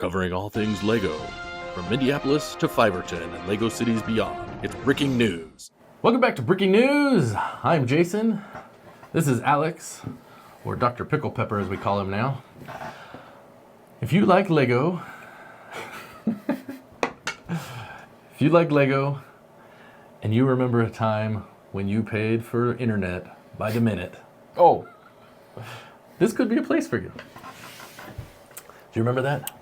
Covering all things Lego, from Minneapolis to Fiverton and Lego cities beyond. It's Breaking News. Welcome back to Breaking News. I'm Jason. This is Alex, or Dr. Pickle Pepper as we call him now. If you like Lego, and you remember a time when you paid for internet by the minute, this could be a place for you. Do you remember that?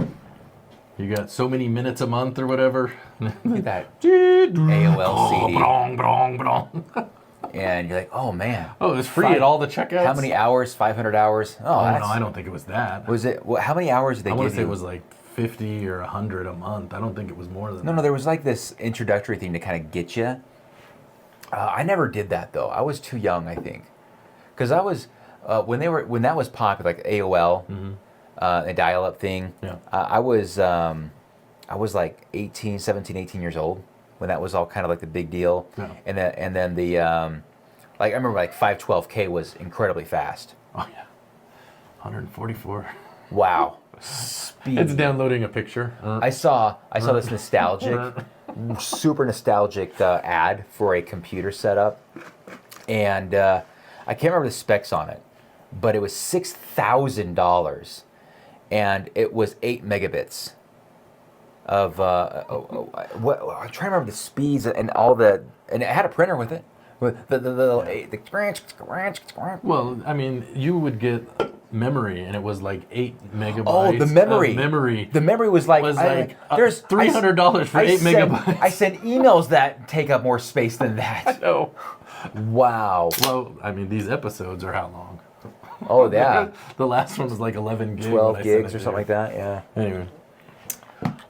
You got so many minutes a month or whatever. Look at that AOL CD. Brong, brong, brong. And you're like, oh man. Oh, it was free at all the checkouts? How many hours? 500 hours? Oh, no, I don't think it was that. Was it? How many hours did they give you? I want to say it was like 50 or 100 a month. I don't think it was more than that. No, there was like this introductory thing to kind of get you. I never did that though. I was too young, I think. Because I was, when that was popular, like AOL, a dial-up thing, I was like 17, 18 years old when that was all kind of like the big deal. Yeah. And then the, like I remember like 512K was incredibly fast. Oh yeah, 144. Wow. Speed. It's downloading a picture. I saw this nostalgic, super nostalgic ad for a computer setup, and I can't remember the specs on it, but it was $6,000, and it was 8 megabits of what I'm trying to remember the speeds and all the, and it had a printer with it. With the Well, I mean, you would get memory, and it was like 8 megabytes. Oh, the memory. The memory was like there's $300 for 8 megabytes. I send emails that take up more space than that. No. Wow. Well, I mean, these episodes are how long? Oh, yeah. The last one was like 11 gigs. 12 gigs or something like that, yeah. Anyway.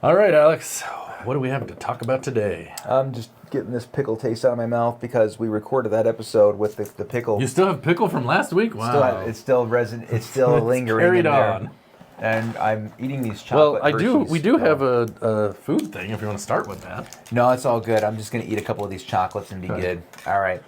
All right, Alex. What do we have to talk about today? I'm just getting this pickle taste out of my mouth because we recorded that episode with the pickle. You still have pickle from last week? Wow. It's still lingering carried in there. on. And I'm eating these chocolate we do have a food thing if you want to start with that. No, it's all good. I'm just going to eat a couple of these chocolates and be good. All right.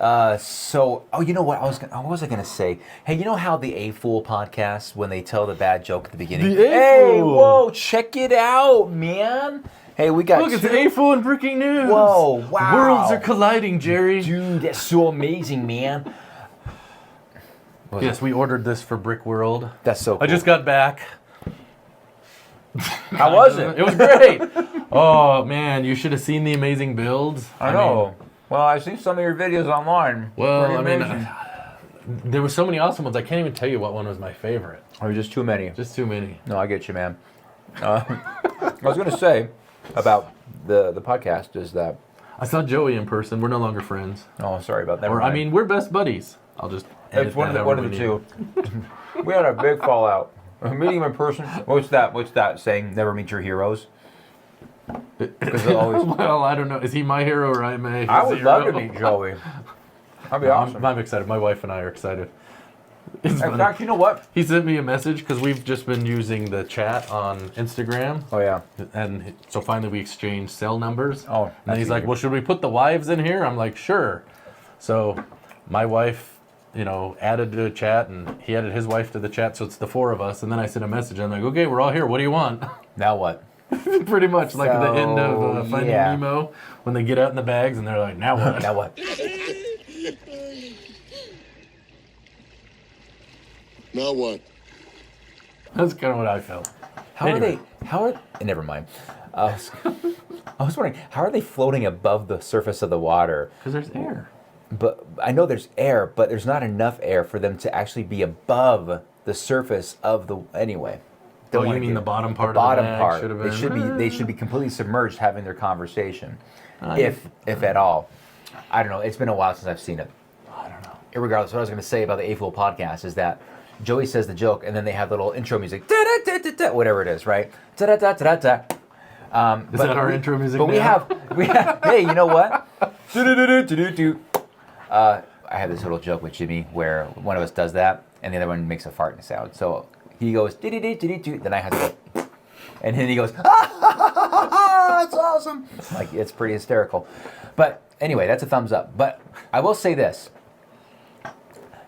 You know what? What was I going to say? Hey, you know how the A Fool podcast, when they tell the bad joke at the beginning? Hey, whoa, check it out, man. Hey, we got Look, it's A Fool and Breaking News. Whoa, wow. Worlds are colliding, Jerry. Dude, that's so amazing, man. Yes, we ordered this for Brick World. That's so cool. I just got back. How was it? It was great. Oh, man, you should have seen the amazing builds. I know. Well, I've seen some of your videos online. Well, I mean, there were so many awesome ones. I can't even tell you what one was my favorite. Or just too many. Just too many. No, I get you, man. I was going to say about the podcast is that I saw Joey in person. We're no longer friends. Oh, sorry about that. I mean, we're best buddies. I'll just edit one of the two. We had a big fallout. Meeting him in person. What's that saying? Never meet your heroes. Well, I don't know. Is he my hero or am I his I would hero? love to meet Joey. That'd be awesome. I'm excited. My wife and I are excited. In fact, you know what? He sent me a message because we've just been using the chat on Instagram. Oh, yeah. And so finally we exchanged cell numbers. Oh, and he's like, well, should we put the wives in here? I'm like, sure. So my wife, added to the chat, and he added his wife to the chat, so it's the 4 of us. And then I sent a message. I'm like, okay, we're all here. What do you want? Now what? Pretty much like at the end of Finding Nemo, when they get out in the bags and they're like, now what? Now what? Now what? That's kind of what I felt. Never mind. I was wondering, how are they floating above the surface of the water? Because there's air. But I know there's air, but there's not enough air for them to actually be above the surface of the. Anyway. Oh, you mean the bottom part? The bottom of the part. Should have been. They should be completely submerged, having their conversation, if at all. I don't know. It's been a while since I've seen it. I don't know. Irregardless, what I was going to say about the A Fool podcast is that Joey says the joke, and then they have little intro music, whatever it is, right? Is that our intro music? But now? we have. Hey, you know what? I have this little joke with Jimmy where one of us does that, and the other one makes a farting sound. So he goes, then I have to go, and then he goes, that's awesome. Like, it's pretty hysterical. But anyway, that's a thumbs up. But I will say this.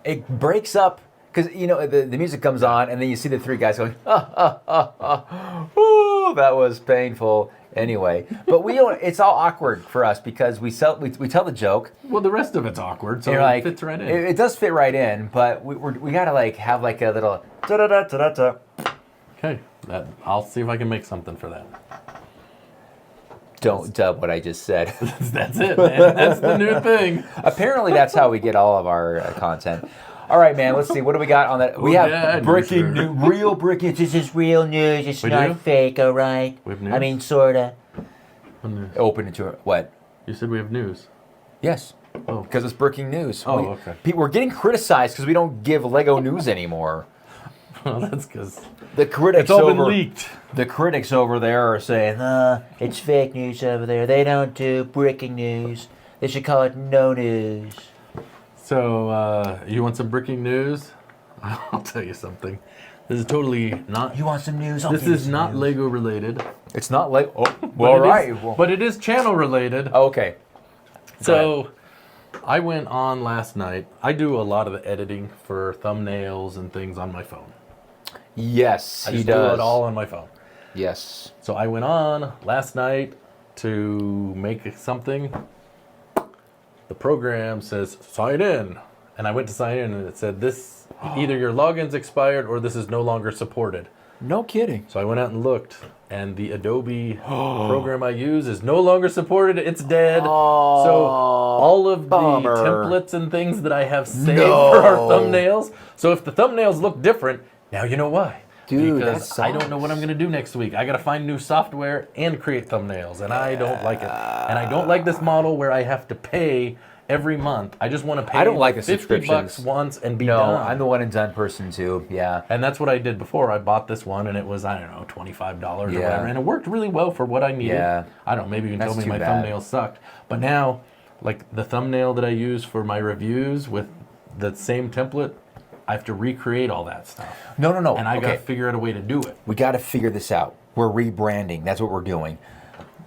It breaks up, because, the music comes on, and then you see the 3 guys going, Ooh, that was painful. Anyway, but we don't. It's all awkward for us because we tell the joke. Well, the rest of it's awkward, so Like, it fits right in. It does fit right in, but we gotta like have like a little da da da da da. Okay, I'll see if I can make something for that. Don't dub what I just said. That's it, man. That's the new thing. Apparently, that's how we get all of our content. All right, man. Let's see. What do we got on that? We have breaking news, real breaking. This is real news. It's not fake, all right? We have news? I mean, sorta. Open into it. What? You said we have news. Yes. Oh. Because it's breaking news. Oh, okay. We're getting criticized because we don't give Lego news anymore. Well, that's because the critics it's all been leaked. The critics over there are saying, it's fake news over there. They don't do breaking news. They should call it no news. So, you want some breaking news? I'll tell you something. This is totally not... You want some news? This is not Lego related. It's not Lego... Oh, well, all right. But it is channel related. Okay. So, I went on last night. I do a lot of the editing for thumbnails and things on my phone. Yes, I just do it all on my phone. Yes. So I went on last night to make something. The program says sign in, and I went to sign in, and it said this either your login's expired or this is no longer supported. No kidding. So I went out and looked, and the Adobe program I use is no longer supported. It's dead. So all of the templates and things that I have saved for our thumbnails. So if the thumbnails look different, now you know why. Dude, because I don't know what I'm going to do next week. I got to find new software and create thumbnails, and I don't like it. And I don't like this model where I have to pay every month. I just want to pay I don't like the subscriptions. $50 once and be done. No, I'm the one and done person too. Yeah. And that's what I did before. I bought this one, and it was, I don't know, $25 or whatever. And it worked really well for what I needed. Yeah. I don't know, maybe you can tell me my thumbnails sucked. But now, like the thumbnail that I use for my reviews with the same template, I have to recreate all that stuff. No. And I got to figure out a way to do it. We got to figure this out. We're rebranding. That's what we're doing.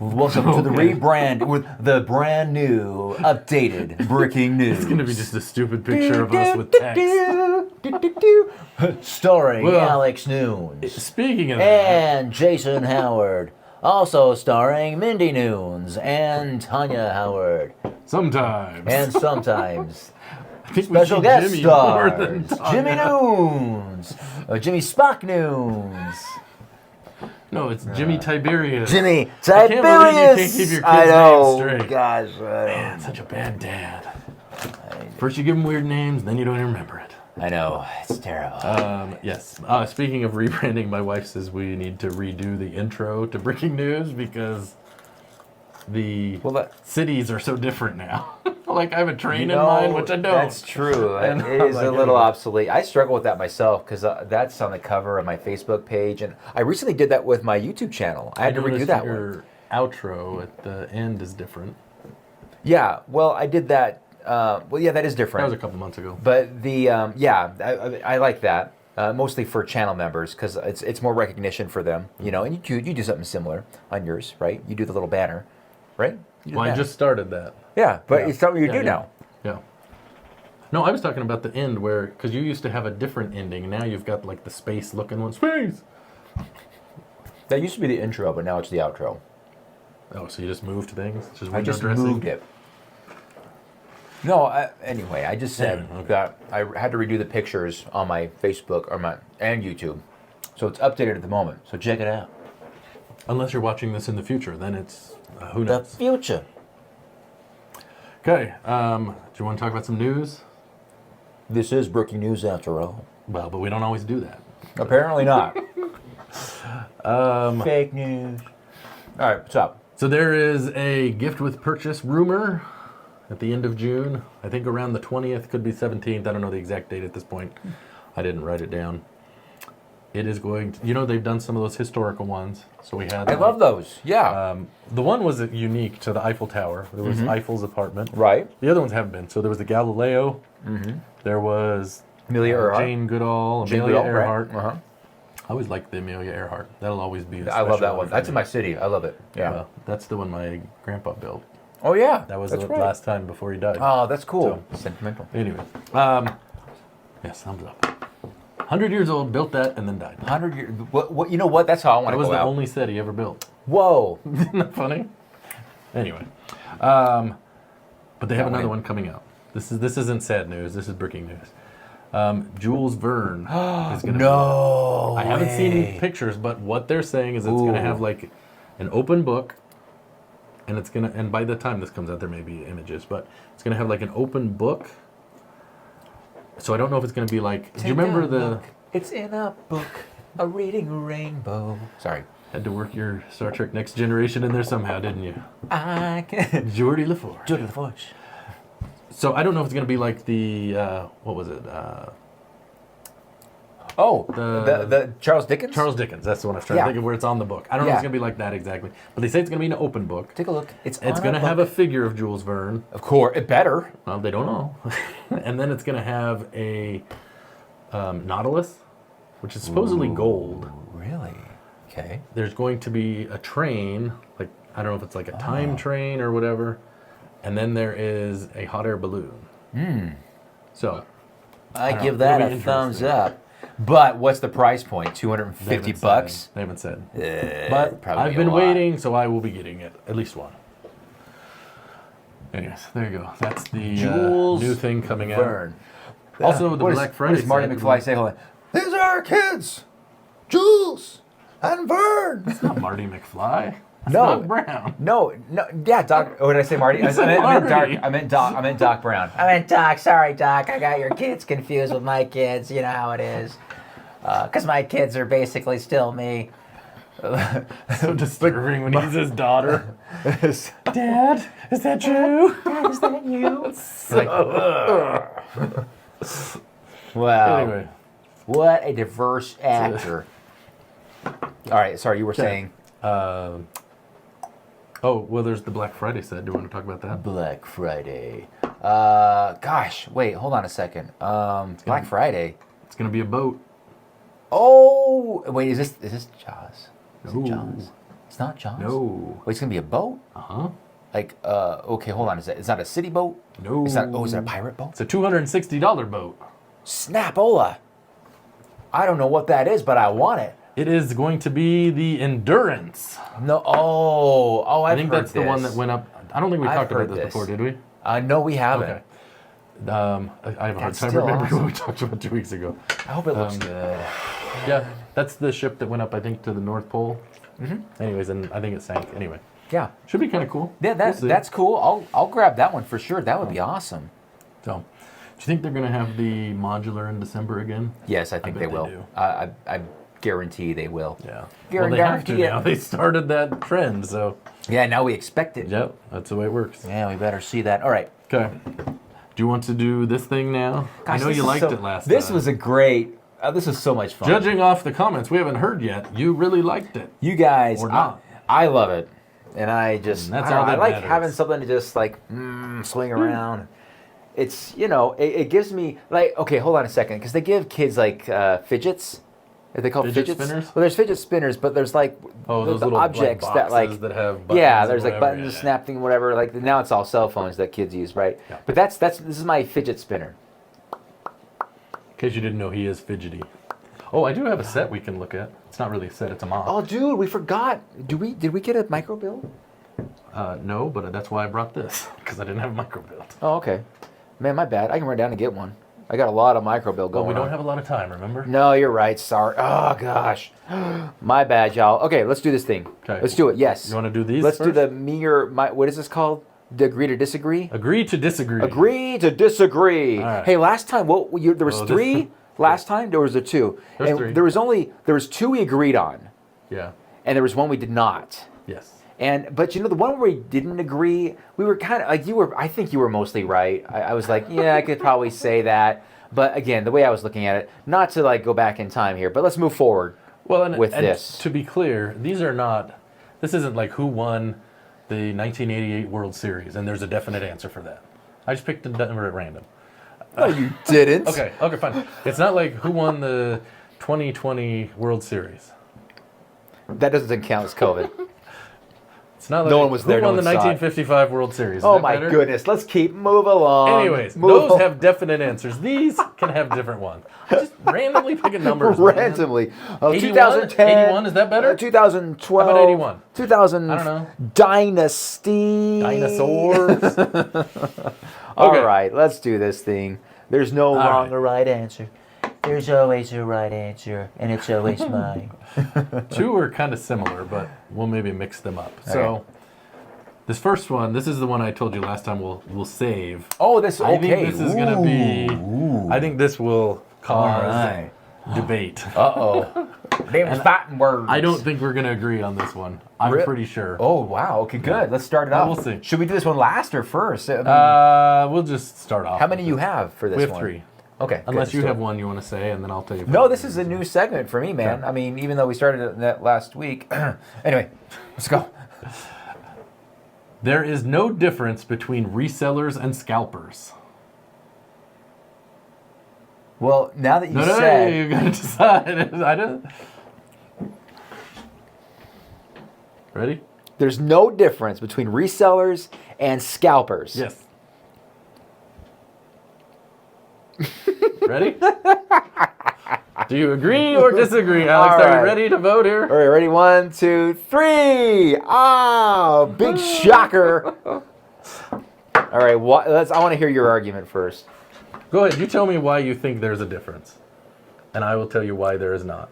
Welcome to the rebrand with the brand new, updated breaking news. It's going to be just a stupid picture of us with text. Starring Alex Noons. Speaking of that. And Jason Howard. Also starring Mindy Noons and Tanya Howard. Sometimes. And sometimes. Special guest Jimmy stars. Jimmy Noons. Jimmy Spock Noons. No, it's Jimmy Tiberius. Jimmy Tiberius. I can't believe you can't keep your kid's name straight. Gosh, man, such a bad dad. First you give him weird names, then you don't even remember it. I know, it's terrible. Yes. Speaking of rebranding, my wife says we need to redo the intro to Breaking News because the cities are so different now. Like I have a train in mind, which I don't. That's true. It is a little obsolete. I struggle with that myself because that's on the cover of my Facebook page, and I recently did that with my YouTube channel. I had to redo that one. Your outro at the end is different. Yeah, well, I did that. That is different. That was a couple months ago. But the I like that mostly for channel members because it's more recognition for them, you know. And you do something similar on yours, right? You do the little banner, right? Well, I just started that. Yeah, but it's something you do now. Yeah. No, I was talking about the end where, because you used to have a different ending, and now you've got like the space looking one. Space! That used to be the intro, but now it's the outro. Oh, so you just moved things? I just moved it. No, anyway, I just said that I had to redo the pictures on my Facebook and YouTube. So it's updated at the moment, so check it out. Unless you're watching this in the future, then it's, who knows? The future. Okay, do you want to talk about some news? This is breaking news after all. Well, but we don't always do that. Apparently not. Fake news. All right, what's up? So there is a gift with purchase rumor at the end of June. I think around the 20th, could be 17th. I don't know the exact date at this point. I didn't write it down. It is going to, they've done some of those historical ones. So we had. I love those. Yeah. The one was unique to the Eiffel Tower. There was Eiffel's apartment. Right. The other ones haven't been. So there was the Galileo. There was Amelia Earhart. Jane Goodall. Amelia Earhart. Right. I always liked the Amelia Earhart. That'll always be. I love that one. That's in my city. I love it. Yeah. That's the one my grandpa built. Oh yeah. That was the last time before he died. Oh, that's cool. So, sentimental. Anyway, yes, thumbs up. 100 years old, built that, and then died. 100 years. What? You know what? That's how I want That to was go the out. only set he ever built. Whoa. Isn't that funny? Anyway. But they have another one coming out. This isn't sad news. This is breaking news. Jules Verne is going to No. I haven't seen pictures, but what they're saying is it's going to have like an open book, and it's going to, and by the time this comes out, there may be images, but it's going to have like an open book. So I don't know if it's going to be like, do you remember the... It's in a book, a reading rainbow. Sorry. Had to work your Star Trek Next Generation in there somehow, didn't you? I can... Geordie LaForge. Geordie LaForge. So I don't know if it's going to be like the, what was it? The Charles Dickens? Charles Dickens, that's the one I was trying to think of, where it's on the book. I don't know if it's going to be like that exactly. But they say it's going to be an open book. Take a look. It's going to have a figure of Jules Verne. Of course, it better. Well, they don't know. And then it's going to have a Nautilus, which is supposedly gold. Really? Okay. There's going to be a train, like, I don't know if it's like a time train or whatever. And then there is a hot air balloon. So, I give that a thumbs up. But what's the price point? $250? They haven't said. But I've been waiting, so I will be getting it. At least one. Anyways, there you go. That's the new thing coming Verne. out. Also, the Black Friday. What does Marty McFly say? Hold on. These are our kids. Jules and Verne. It's not Marty McFly. That's No. Doc Brown. No, yeah, Doc. Oh, did I say Marty? I meant Doc Brown. I meant Doc. Sorry, Doc. I got your kids confused with my kids. You know how it is. Because my kids are basically still me. So disturbing when he's his daughter. Dad, is that you? Dad, is that you? Wow. Anyway. What a diverse actor. All right, sorry, you were saying. Oh, well, there's the Black Friday set. Do you want to talk about that? Black Friday. Gosh, wait, hold on a second. Black Friday. It's going to be a boat. Oh, wait, is this Jaws? Is No. it Jaws? It's not Jaws? No. Wait, it's going to be a boat? Uh-huh. Like, okay, hold on. It's not a city boat? No. Is it a pirate boat? It's a $260 boat. Snapola. I don't know what that is, but I want it. It is going to be the Endurance. No, I think that's the one that went up. I don't think we talked about this before, did we? No, we haven't. Okay. I have a hard time still remembering awesome. what we talked about 2 weeks ago. I hope it looks good. Yeah, that's the ship that went up, I think, to the North Pole. Anyways, and I think it sank. Anyway, Yeah. should be kind of cool. Yeah, We'll see. that's cool. I'll grab that one for sure. That would be awesome. So, do you think they're going to have the modular in December again? Yes, I think bet they they will. do. I guarantee they will. Yeah. You're Well, they have to guaranteed it. now. They started that trend, so. Yeah, now we expect it. Yep, that's the way it works. Yeah, we better see that. All right. Okay. Do you want to do this thing now? Gosh, I know this you is liked so- it last This time. was a great. This was so much fun. Judging off the comments we haven't heard yet, you really liked it. You guys, Or not. I love it, and I just And that's I don't all know, I that like matters. having something to just like swing around. It's it gives me like okay, hold on a second, because they give kids like fidgets. Are they called Fidget fidgets? spinners? Well, there's fidget spinners, but there's like Those the little objects like, that boxes like that have buttons yeah, and there's like whatever. buttons, Yeah. snap thing, whatever. Like now it's all cell phones that kids use, right? Yeah. But this is my fidget spinner. In case you didn't know, he is fidgety. Oh, I do have a set we can look at. It's not really a set, it's a mod. Oh, dude, we forgot. Did we get a micro build? No, but that's why I brought this, because I didn't have a micro build. Oh, okay. Man, my bad. I can run down and get one. I got a lot of micro build But going we don't on. have a lot of time, remember? No, you're right. Sorry. Oh, gosh. My bad, y'all. Okay, let's do this thing. Okay. Let's do it. Yes. You want to do these Let's do first? the me or my. What is this called? The agree to disagree? Agree to disagree. Agree to disagree. All right. Hey, last time, there was Oh, this- three. Last time, there was two. There's and three. There was two we agreed on, Yeah. and there was one we did not. Yes. But the one where we didn't agree, we were kind of like I think you were mostly right. I was like, yeah, I could probably say that. But again, the way I was looking at it, not to like go back in time here, but let's move forward. Well, and, with and this. to be clear, this isn't like who won the 1988 World Series, and there's a definite answer for that. I just picked a number at random. No, you didn't. Okay, fine. It's not like who won the 2020 World Series. That doesn't count as COVID. It's not like No one was there, who no won the one saw it. 1955 World Series. Is Oh that my better? goodness. Let's move along. Anyways, Move those on. have definite answers. These can have different ones. Just randomly picking numbers. man. randomly. 81? 2010. 81, is that better? 2012. How about 81? 2000. I don't know. Dynasty. Dinosaurs. All Okay. right, let's do this thing. There's no wrong right. or right answer. There's always a right answer, and it's always mine. Two are kind of similar, but we'll maybe mix them up. So, this first one, this is the one I told you last time we'll save. Oh, this okay. I think this is going to be. Ooh. I think this will cause right. debate. Uh-oh. Them fighting words. I don't think we're going to agree on this one. I'm pretty sure. Oh, wow. Okay, good. Let's start it Well, off. we'll see. Should we do this one last or first? I mean, We'll just start off. how many you have for this We have one? 3. Okay. Unless good. you So- have one you want to say, and then I'll tell you. No, this is a new segment for me, man. Okay. I mean, even though we started it that last week. Anyway, let's go. There is no difference between resellers and scalpers. Well, now that you No, said... you gotta decide. I don't. Ready? There's no difference between resellers and scalpers. Yes. Ready? Do you agree or disagree, Alex? All Are right. you ready to vote here? All right, ready? 1, 2, 3. Ah, big shocker. All right, I want to hear your argument first. Go ahead. You tell me why you think there's a difference, and I will tell you why there is not.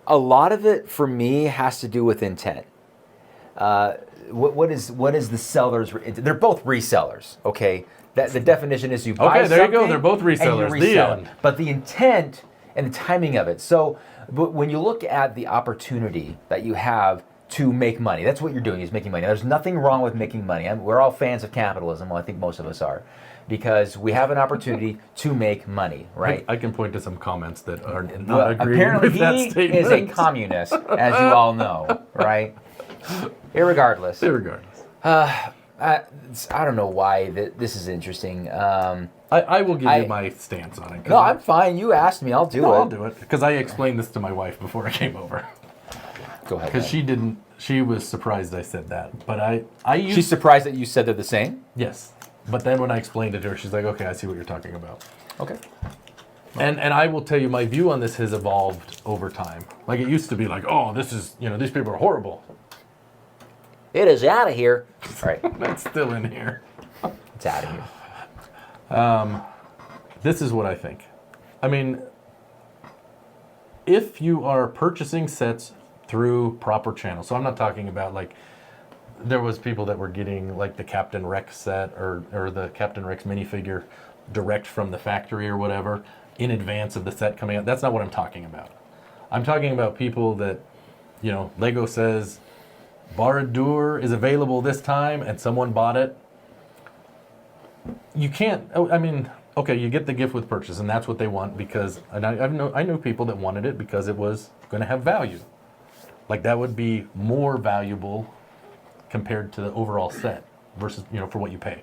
A lot of it, for me, has to do with intent. What is the seller's? They're both resellers, okay? The definition is you buy Okay, there you go. something They're both and you resellers. The resell end. it. But the intent and the timing of it. So, but when you look at the opportunity that you have to make money, that's what you're doing, is making money. There's nothing wrong with making money. We're all fans of capitalism. Well, I think most of us are, because we have an opportunity to make money, right? I can point to some comments that are not Well, agreeing apparently with that he statement. is a communist, as you all know, right? Irregardless. Irregardless. I don't know why this is interesting. I will give you my stance on it. No, I'm fine. You asked me. I'll do it. I'll do it because I explained this to my wife before I came over. Go ahead. Because she didn't. She was surprised I said that, but I used. She's surprised that you said they're the same? Yes, but then when I explained it to her, she's like, "Okay, I see what you're talking about." Okay. And I will tell you, my view on this has evolved over time. Like it used to be like, "Oh, this is these people are horrible." It is out of here. All right. That's still in here. It's out of here. This is what I think. I mean, if you are purchasing sets through proper channels, so I'm not talking about like there was people that were getting like the Captain Rex set or the Captain Rex minifigure direct from the factory or whatever in advance of the set coming out. That's not what I'm talking about. I'm talking about people that, Lego says Barad-dûr is available this time and someone bought it. You can't, okay, you get the gift with purchase and that's what they want because I know people that wanted it because it was going to have value. Like that would be more valuable compared to the overall set versus, for what you pay.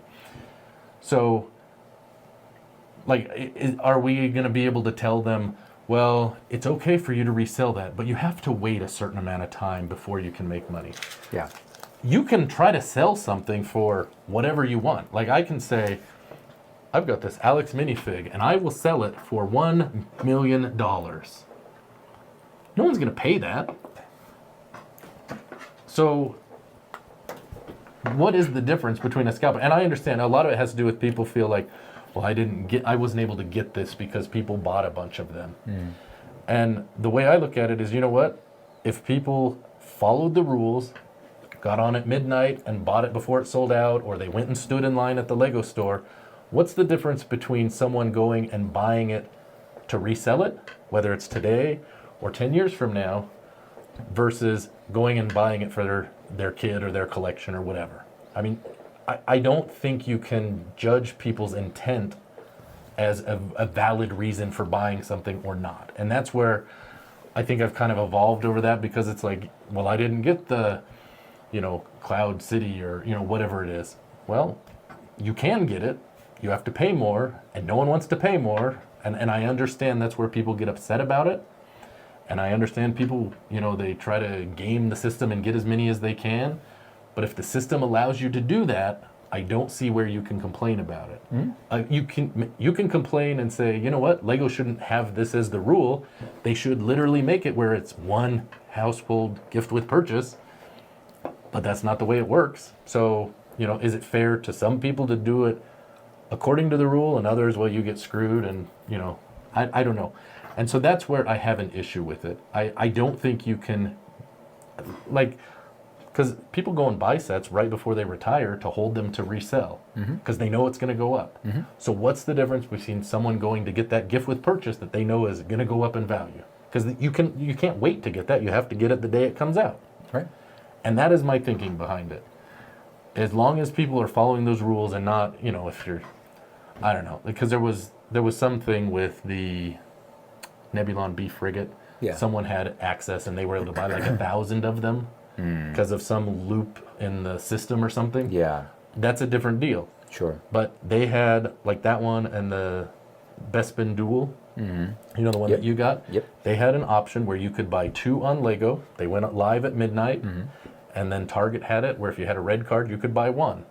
So, like, are we going to be able to tell them, well, it's okay for you to resell that, but you have to wait a certain amount of time before you can make money? Yeah. You can try to sell something for whatever you want. Like I can say, I've got this Alex minifig and I will sell it for $1 million. No one's going to pay that. So what is the difference between a scalper? And I understand a lot of it has to do with people feel like, well, I wasn't able to get this because people bought a bunch of them. And the way I look at it is, you know what? If people followed the rules, got on at midnight and bought it before it sold out, or they went and stood in line at the Lego store, what's the difference between someone going and buying it to resell it, whether it's today or 10 years from now, versus going and buying it for their kid or their collection or whatever? I mean, I don't think you can judge people's intent as a valid reason for buying something or not. And that's where I think I've kind of evolved over that, because it's like, well, I didn't get the, Cloud City or, whatever it is. Well, you can get it. You have to pay more, and no one wants to pay more. And I understand that's where people get upset about it. And I understand people, they try to game the system and get as many as they can. But if the system allows you to do that, I don't see where you can complain about it. You can complain and say, you know what, Lego shouldn't have this as the rule. They should literally make it where it's one household gift with purchase. But that's not the way it works. So, is it fair to some people to do it according to the rule and others, well, you get screwed and, I don't know. And so that's where I have an issue with it. I don't think you can, because people go and buy sets right before they retire to hold them to resell because they know it's going to go up. So what's the difference between someone going to get that gift with purchase that they know is going to go up in value? Because you can't wait to get that. You have to get it the day it comes out. Right. And that is my thinking behind it. As long as people are following those rules and not, if you're, I don't know, because there was something with the Nebulon B frigate. Yeah. Someone had access and they were able to buy like 1,000 of them because of some loop in the system or something. Yeah. That's a different deal. Sure. But they had like that one and the Bespin Duel. The one that you got? Yep. They had an option where you could buy 2 on Lego. They went live at midnight. And then Target had it where if you had a red card, you could buy 1.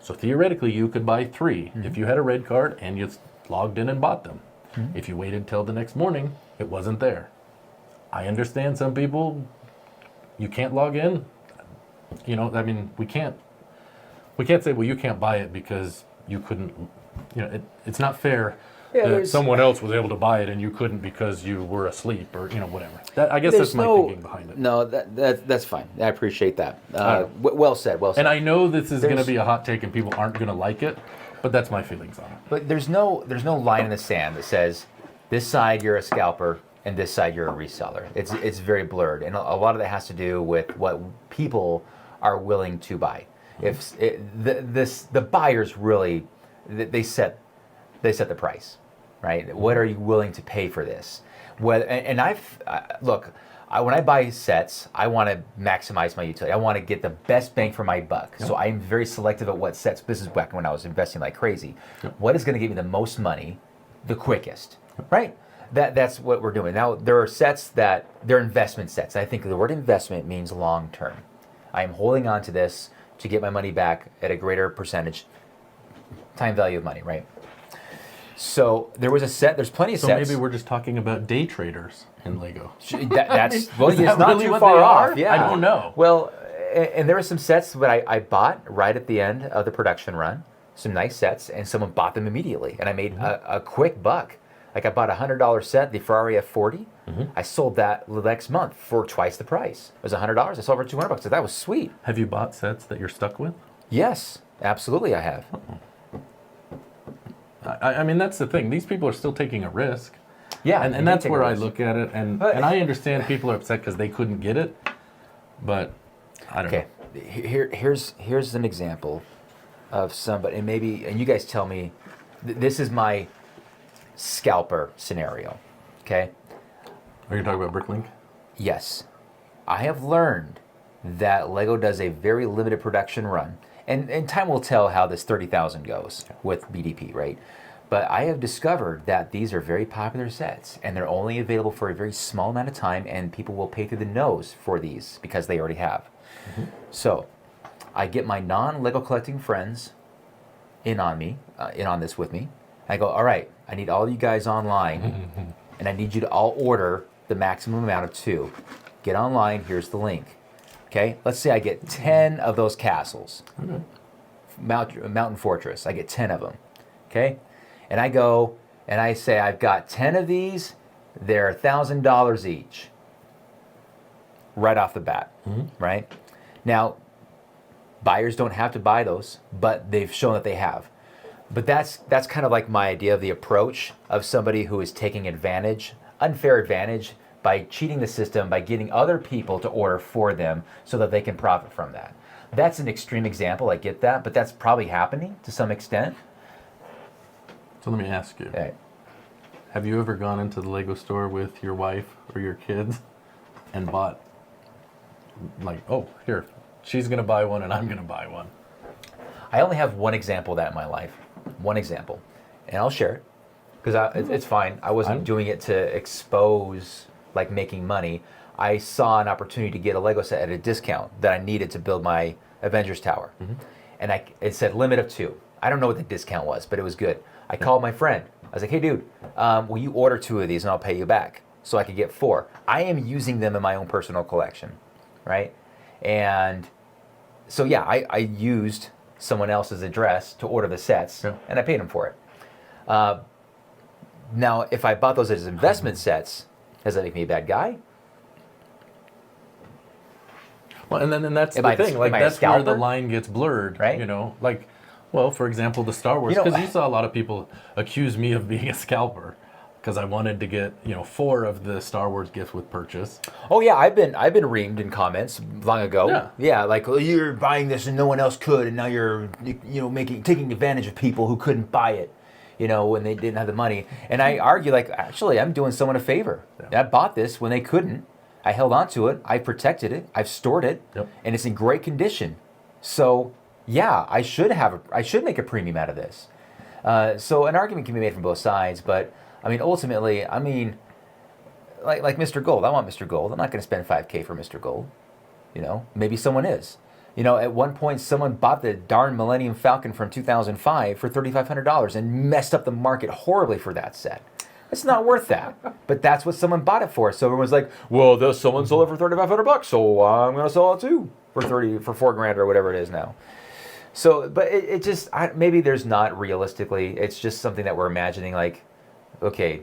So theoretically, you could buy 3 if you had a red card and you logged in and bought them. If you waited till the next morning, it wasn't there. I understand some people, you can't log in. We can't say, well, you can't buy it because you couldn't, it's not fair. Yeah, that someone else was able to buy it and you couldn't because you were asleep or whatever. I guess that's my thinking behind it. No, that's fine. I appreciate that. Well said. Well said. And I know this is going to be a hot take and people aren't going to like it, but that's my feelings on it. But there's no line in the sand that says this side you're a scalper and this side you're a reseller. It's very blurred, and a lot of that has to do with what people are willing to buy. If the buyers really they set the price. Right? What are you willing to pay for this? When I buy sets, I want to maximize my utility. I want to get the best bang for my buck. Yep. So I'm very selective at what sets. This is back when I was investing like crazy. Yep. What is going to give me the most money, the quickest? Yep. Right? That's what we're doing. Now, there are sets that, they're investment sets. I think the word investment means long term. I am holding on to this to get my money back at a greater percentage. Time value of money, right? So there was a set. There's plenty of sets. So maybe we're just talking about day traders in Lego. That's well, it's not really too far off. Yeah, I don't know. Well, and there were some sets that I bought right at the end of the production run. Some nice sets, and someone bought them immediately, and I made a quick buck. Like I bought a $100 set, the Ferrari F40. I sold that the next month for twice the price. It was $100. I sold it for $200. So that was sweet. Have you bought sets that you're stuck with? Yes, absolutely, I have. I mean, that's the thing. These people are still taking a risk. Yeah, and that's where I look at it. And I understand people are upset because they couldn't get it, but I don't know. Okay, here's an example of somebody, and you guys tell me, this is my scalper scenario, okay? Are you talking about Bricklink? Yes. I have learned that Lego does a very limited production run. And time will tell how this 30,000 goes with BDP, right? But I have discovered that these are very popular sets, and they're only available for a very small amount of time, and people will pay through the nose for these because they already have. So I get my non-Lego collecting friends in on this with me. I go, all right, I need all you guys online, and I need you to all order the maximum amount of 2. Get online, here's the link. Okay, let's say I get 10 of those castles. Mountain Fortress, I get 10 of them. Okay, and I go and I say, I've got 10 of these, they're $1,000 each. Right off the bat, right? Now, buyers don't have to buy those, but they've shown that they have. But that's kind of like my idea of the approach of somebody who is taking advantage, unfair advantage, by cheating the system, by getting other people to order for them so that they can profit from that. That's an extreme example, I get that, but that's probably happening to some extent. So let me ask you, Right. Have you ever gone into the Lego store with your wife or your kids and bought, like, oh, here, she's going to buy one and I'm going to buy one? I only have one example of that in my life. One example. And I'll share it because it's fine. I wasn't doing it to expose, like, making money. I saw an opportunity to get a Lego set at a discount that I needed to build my Avengers Tower. And it said limit of 2. I don't know what the discount was, but it was good. I called my friend. I was like, hey, dude, will you order 2 of these and I'll pay you back so I could get 4? I am using them in my own personal collection, right? And so, yeah, I used someone else's address to order the sets, and I paid him for it. Now, if I bought those as investment sets, does that make me a bad guy? Well, and that's Am the I- thing. Like am I a that's where the scalper? line gets blurred, Right? You know, like, well, for example, the Star Wars. You know- Because you saw a lot of people accuse me of being a scalper because I wanted to get 4 of the Star Wars gifts with purchase. Oh yeah, I've been reamed in comments long ago. Yeah. Like, well, you're buying this and no one else could, and now you're taking advantage of people who couldn't buy it, when they didn't have the money. And I argue, like, actually, I'm doing someone a favor. Yeah. I bought this when they couldn't. I held on to it. I protected it. I've stored it, and it's in great condition. So yeah, I should make a premium out of this. So an argument can be made from both sides, but I mean, ultimately, like Mr. Gold. I want Mr. Gold. I'm not going to spend $5,000 for Mr. Gold. Maybe someone is. At one point, someone bought the darn Millennium Falcon from 2005 for $3,500 and messed up the market horribly for that set. It's not worth that, but that's what someone bought it for. So everyone's like, "Well, someone sold it for $3,500, so I'm going to sell it too for $4,000 or whatever it is now." So, but it just maybe there's not realistically. It's just something that we're imagining. Like, okay,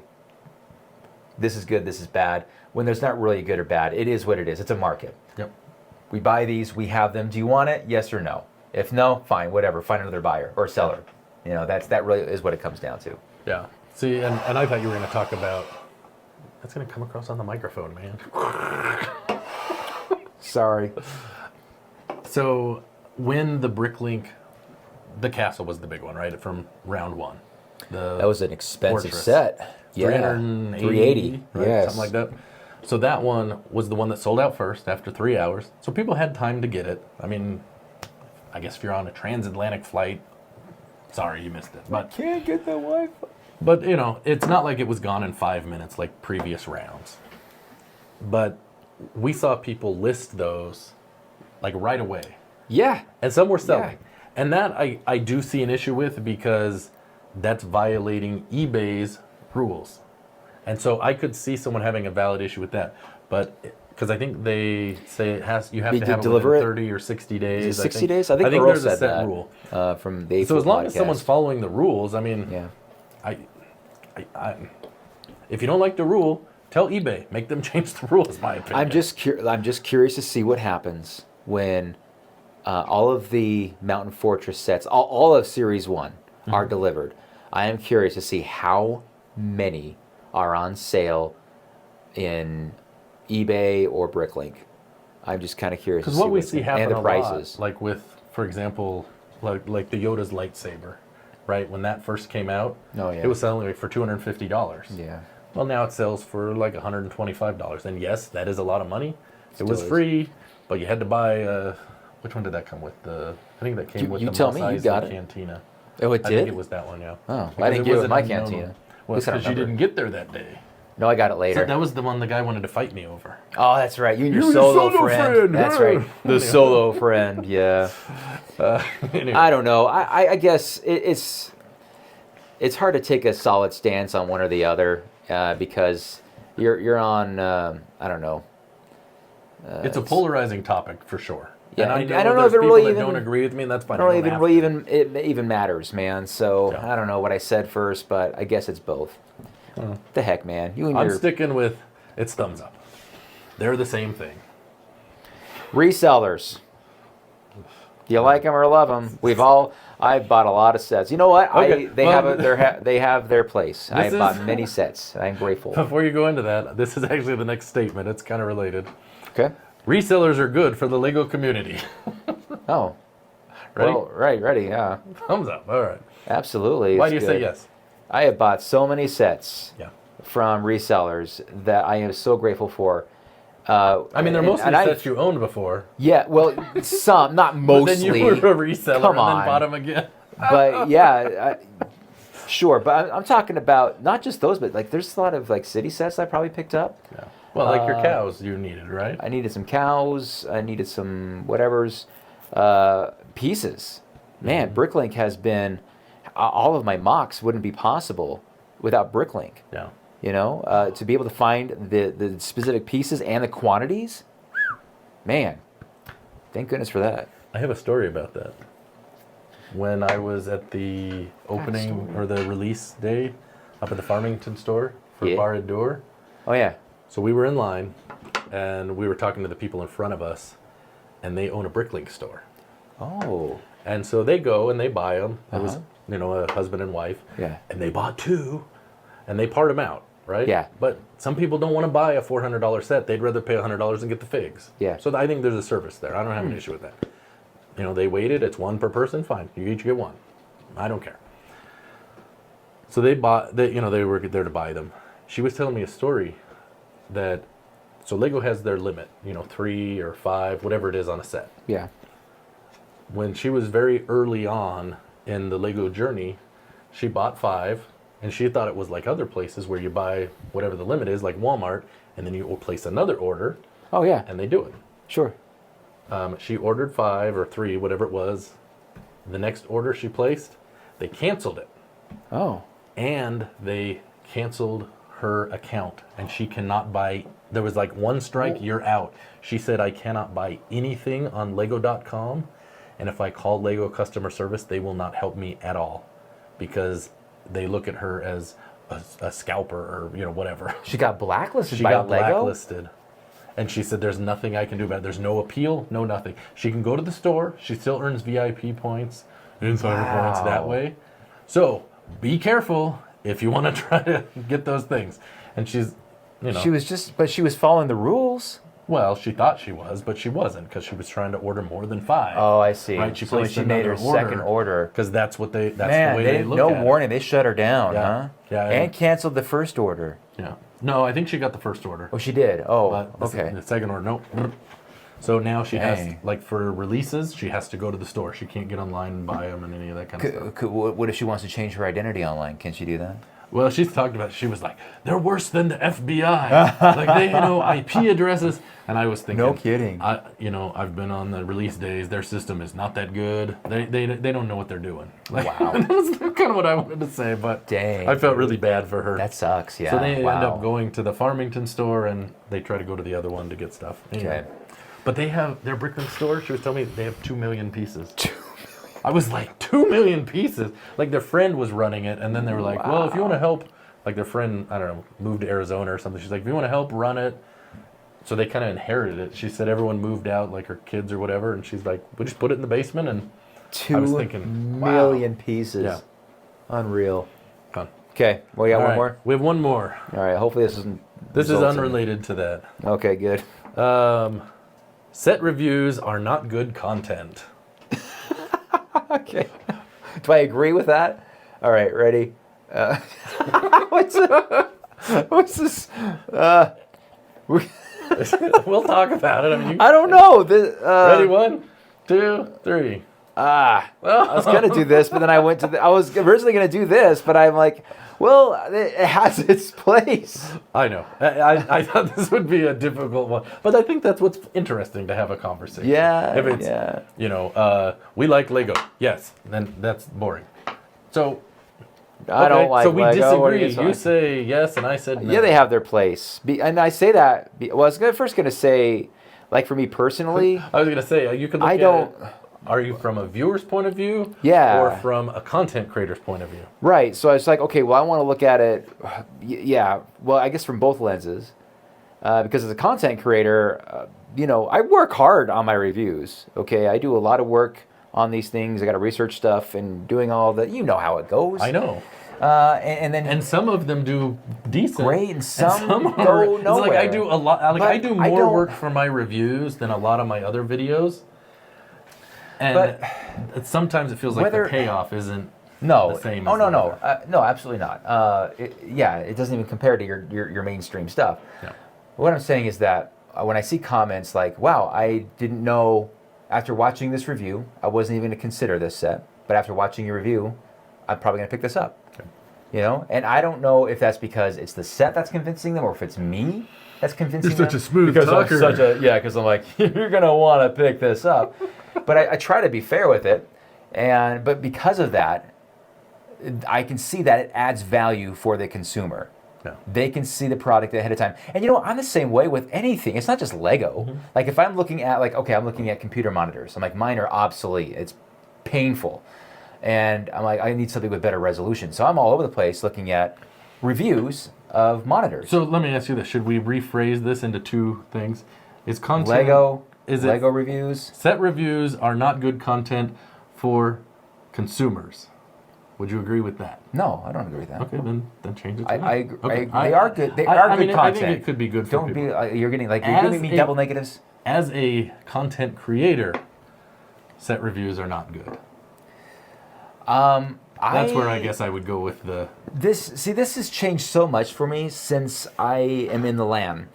this is good, this is bad. When there's not really good or bad, it is what it is. It's a market. Yep. We buy these, we have them. Do you want it? Yes or no? If no, fine, whatever. Find another buyer or seller. That really is what it comes down to. Yeah. See, and I thought you were going to talk about. That's going to come across on the microphone, man. Sorry. So when the Bricklink, the castle was the big one, right? From round 1. That was an expensive Fortress. set. Yeah. 380, right? Yes. Something like that. So that one was the one that sold out first after 3 hours. So people had time to get it. I mean, I guess if you're on a transatlantic flight, sorry you missed it. But Can't get the Wi-Fi. But, it's not like it was gone in 5 minutes like previous rounds. But we saw people list those like right away. Yeah. And some were selling. Yeah. And that I do see an issue with because that's violating eBay's rules. And so I could see someone having a valid issue with that. But because I think they say you have to have it deliver within it? 30 or 60 days. Is it 60 days? I think there's Earl a said set that, rule. From the So as long as podcast. someone's following the rules, I mean, Yeah. I if you don't like the rule, tell eBay. Make them change the rules, my opinion. I'm just curious to see what happens when all of the Mountain Fortress sets, all of Series 1 are delivered. I am curious to see how many are on sale in eBay or Bricklink. I'm just kind of curious to Because see what we what's see in- happen and the a prices. lot, like with, for example, like the Yoda's lightsaber, right? When that first came out, Oh, yeah. it was selling like for $250. Yeah. Well, now it sells for like $125. And yes, that is a lot of money. It was is. free, but you had to buy. Which one did that come with? I think that came with you the tell me, you Mos got Eisley it. Cantina. Oh, it I did? think it was that one, yeah. Oh, Because I didn't get it with wasn't my a known cantina. one. At Well, least I don't because you remember. didn't get there that day. No, I got it later. So that was the one the guy wanted to fight me over. Oh, that's right. You and your You and your solo solo friend. friend, That's yeah. right. The solo friend. Yeah. Anyway. I don't know. I guess it's hard to take a solid stance on one or the other because you're on I don't know. It's a polarizing topic for sure. Yeah, and I don't know there's if it people really that even- don't agree with me, and that's fine. I don't You even have really to. it even matters, man. So Yeah. I don't know what I said first, but I guess it's both. The heck, man. You and I'm your sticking with it's thumbs up. They're the same thing. resellers. Do you like them or love them? I've bought a lot of sets. You know what? Okay, They have their place. I have is- bought many sets. I'm grateful. Before you go into that, this is actually the next statement. It's kind of related. Okay. Resellers are good for the Lego community. Oh. Ready? Well, ready, yeah. Thumbs up. All right. Absolutely. Why it's do you say good. yes? I have bought so many sets Yeah. from resellers that I am so grateful for. I mean, they're mostly and I- sets you owned before. Yeah, well, some, not But mostly. then you were a reseller Come and then on. bought them again. But yeah, sure. But I'm talking about not just those, but like there's a lot of like city sets I probably picked up. Yeah. Well, like your cows you needed, right? I needed some cows. I needed some whatever's pieces. Man, Bricklink has been... all of my mocks wouldn't be possible without Bricklink. Yeah. You know, to be able to find the specific pieces and the quantities, man, thank goodness for that. I have a story about that. When I was at the opening or the release day up at the Farmington store for Bar et Door. Oh, yeah. So we were in line, and we were talking to the people in front of us, and they own a Bricklink store. Oh. And so they go and they buy them. It was, you know, a husband and wife. Yeah. And they bought 2, and they part them out, right? Yeah. But some people don't want to buy a $400 set. They'd rather pay $100 and get the figs. Yeah. So I think there's a service there. I don't have an issue with that. You know, they waited. It's 1 per person. Fine. You each get 1. I don't care. So they bought, you know, they were there to buy them. She was telling me a story that, so Lego has their limit, you know, 3 or 5, whatever it is on a set. Yeah. When she was very early on in the Lego journey, she bought 5, and she thought it was like other places where you buy whatever the limit is, like Walmart, and then you will place another order. Oh, yeah. And they do it. Sure. She ordered 5 or 3, whatever it was. The next order she placed, they canceled it. Oh. And they canceled her account, and she cannot buy. There was like 1 strike, you're out. She said, I cannot buy anything on Lego.com, and if I call Lego customer service, they will not help me at all, because they look at her as a scalper or, you know, whatever. She got blacklisted She by got Lego? blacklisted. And she said there's nothing I can do about it. There's no appeal, no nothing. She can go to the store. She still earns VIP points, insider points that way. So be careful if you want to try to get those things. And she's, you know. But she was following the rules. Well, she thought she was, but she wasn't, because she was trying to order more than 5. Oh, I see. Right? She So when placed she made her second order. because that's what that's Man, the way they they didn't, look no at it. warning. They shut her down, Yeah. huh? Yeah, And canceled the first order. Yeah. No, I think she got the first order. Oh, she did. Oh, But okay. the second order, nope. So now she has, Dang. like for releases, she has to go to the store. She can't get online and buy them and any of that kind of stuff. What if she wants to change her identity online? Can she do that? Well, she's talked about, she was like, they're worse than the FBI. Like they know IP addresses. And I was thinking, No kidding. I've been on the release days. Their system is not that good. They don't know what they're doing. Like, Wow. That's kind of what I wanted to say, but Dang. I felt really bad for her. That sucks, yeah. So they end Wow. up going to the Farmington store, and they try to go to the other one to get stuff. Anyway. Okay. But they have their Bricklink store. She was telling me they have 2 million pieces. 2 million. I was like, 2 million pieces. Like their friend was running it, and then they were like, well, if you want to help, like their friend, I don't know, moved to Arizona or something. She's like, if you want to help run it. So they kind of inherited it. She said everyone moved out, like her kids or whatever, and she's like, we just put it in the basement. And 2 I was thinking, million pieces. Yeah. Unreal. Fun. Okay, well, you got All one right, more? we have one more. All right, hopefully this isn't... This is results in- unrelated to that. Okay, good. Set reviews are not good content. Okay. Do I agree with that? All right, ready? What's this? We'll talk about it. I mean, I don't know. ready? 1, 2, 3. I was gonna do this, but then I went to I was originally gonna do this, but I'm like, well, it has its place. I know. I thought this would be a difficult one, but I think that's what's interesting to have a conversation. Yeah. If it's, you know, we like Lego. Yes. Then that's boring. So. I don't like. So we Lego. What are disagree. You say yes, and I said no. Yeah, they have their place, and I say that. Well, I was first gonna say, like for me personally, I was gonna say you can. Look I at don't. It. Are you from a viewer's point of view? Yeah. Or from a content creator's point of view? Right. So it's like, okay, well, I want to look at it. Yeah. Well, I guess from both lenses, because as a content creator, you know, I work hard on my reviews. Okay, I do a lot of work on these things. I got to research stuff and doing all that. You know how it goes. I know. And then some of them do decent. Great, and some are, go it's nowhere. like I do a lot. Like But I do I more don't- work for my reviews than a lot of my other videos. And sometimes it feels like the payoff isn't No. the same. Oh as no, the no, other. no, absolutely not. It doesn't even compare to your mainstream stuff. Yeah. What I'm saying is that when I see comments like, "Wow, I didn't know." After watching this review, I wasn't even going to consider this set, but after watching your review, I'm probably going to pick this up. Okay. And I don't know if that's because it's the set that's convincing them or if it's me that's convincing them. You're such a smooth because talker. Because I'm like, you're going to want to pick this up. But I try to be fair with it. But because of that, I can see that it adds value for the consumer. Yeah. They can see the product ahead of time. And I'm the same way with anything. It's not just Lego. Mm-hmm. Like if I'm looking at I'm looking at computer monitors. I'm like, mine are obsolete. It's painful. And I'm like, I need something with better resolution. So I'm all over the place looking at reviews of monitors. So let me ask you this. Should we rephrase this into two things? Is content... Lego reviews. Set reviews are not good content for consumers. Would you agree with that? No, I don't agree with that. Okay, then change it to that. I agree. Okay. They are good. They are good content. I think it could be good for Don't people. you're giving me double negatives. As a content creator, set reviews are not good. That's where I guess I would go with the... This has changed so much for me since I am in the LAN.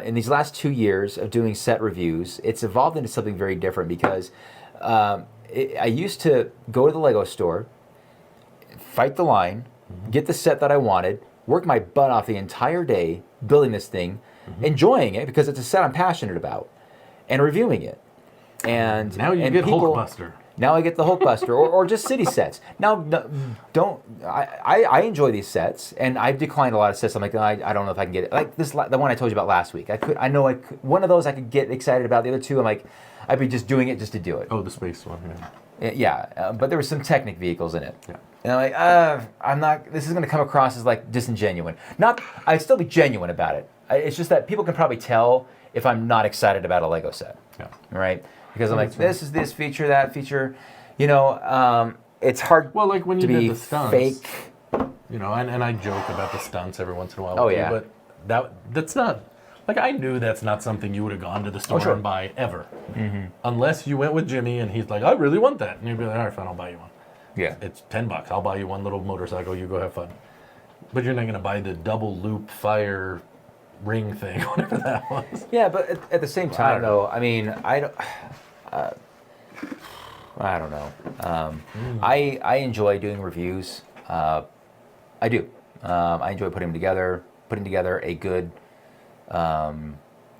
In these last 2 years of doing set reviews, it's evolved into something very different because I used to go to the Lego store, fight the line, get the set that I wanted, work my butt off the entire day building this thing, enjoying it because it's a set I'm passionate about, and reviewing it. And now you get Hulkbuster. Now I get the Hulkbuster, or just city sets. Now, I enjoy these sets, and I've declined a lot of sets. I'm like, I don't know if I can get it. Like the one I told you about last week. One of those I could get excited about. The other two, I'm like, I'd be just doing it just to do it. Oh, the space one, yeah. Yeah, but there were some Technic vehicles in it. Yeah. And I'm like, I'm not, this is going to come across as like disingenuine. I'd still be genuine about it. It's just that people can probably tell if I'm not excited about a Lego set. Yeah. Right? Because I'm like, this is this feature, that feature. It's hard like when you to did be the stunts, fake. And I joke about the stunts every once in a while. Oh, with you, yeah. but that's not... Like, I knew that's not something you would have gone to the store and buy ever. Mm-hmm. Unless you went with Jimmy and he's like, I really want that. And you'd be like, all right, fine, I'll buy you one. Yeah. It's $10. I'll buy you one little motorcycle. You go have fun. But you're not going to buy the double loop fire ring thing, whatever that was. Yeah, but at the same time, though, I mean, I don't know. I enjoy doing reviews. I do. I enjoy putting together a good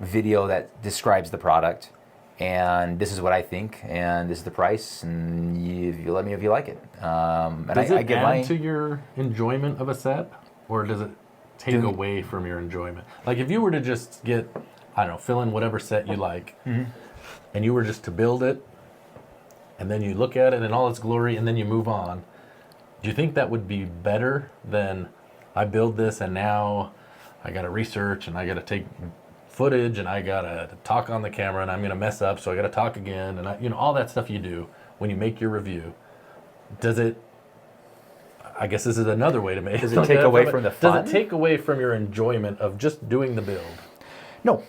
video that describes the product, and this is what I think, and this is the price, and you let me know if you like it. And does I it get add to your enjoyment of a set, or does it take away from your enjoyment? Like if you were to just get, I don't know, fill in whatever set you like, and you were just to build it, and then you look at it in all its glory, and then you move on, do you think that would be better than I build this and now I got to research and I got to take footage and I got to talk on the camera and I'm going to mess up, so I got to talk again, and all that stuff you do when you make your review? Does it, I guess this is another way to make it. Does it take away from the fun? Does it take away from your enjoyment of just doing the build? No.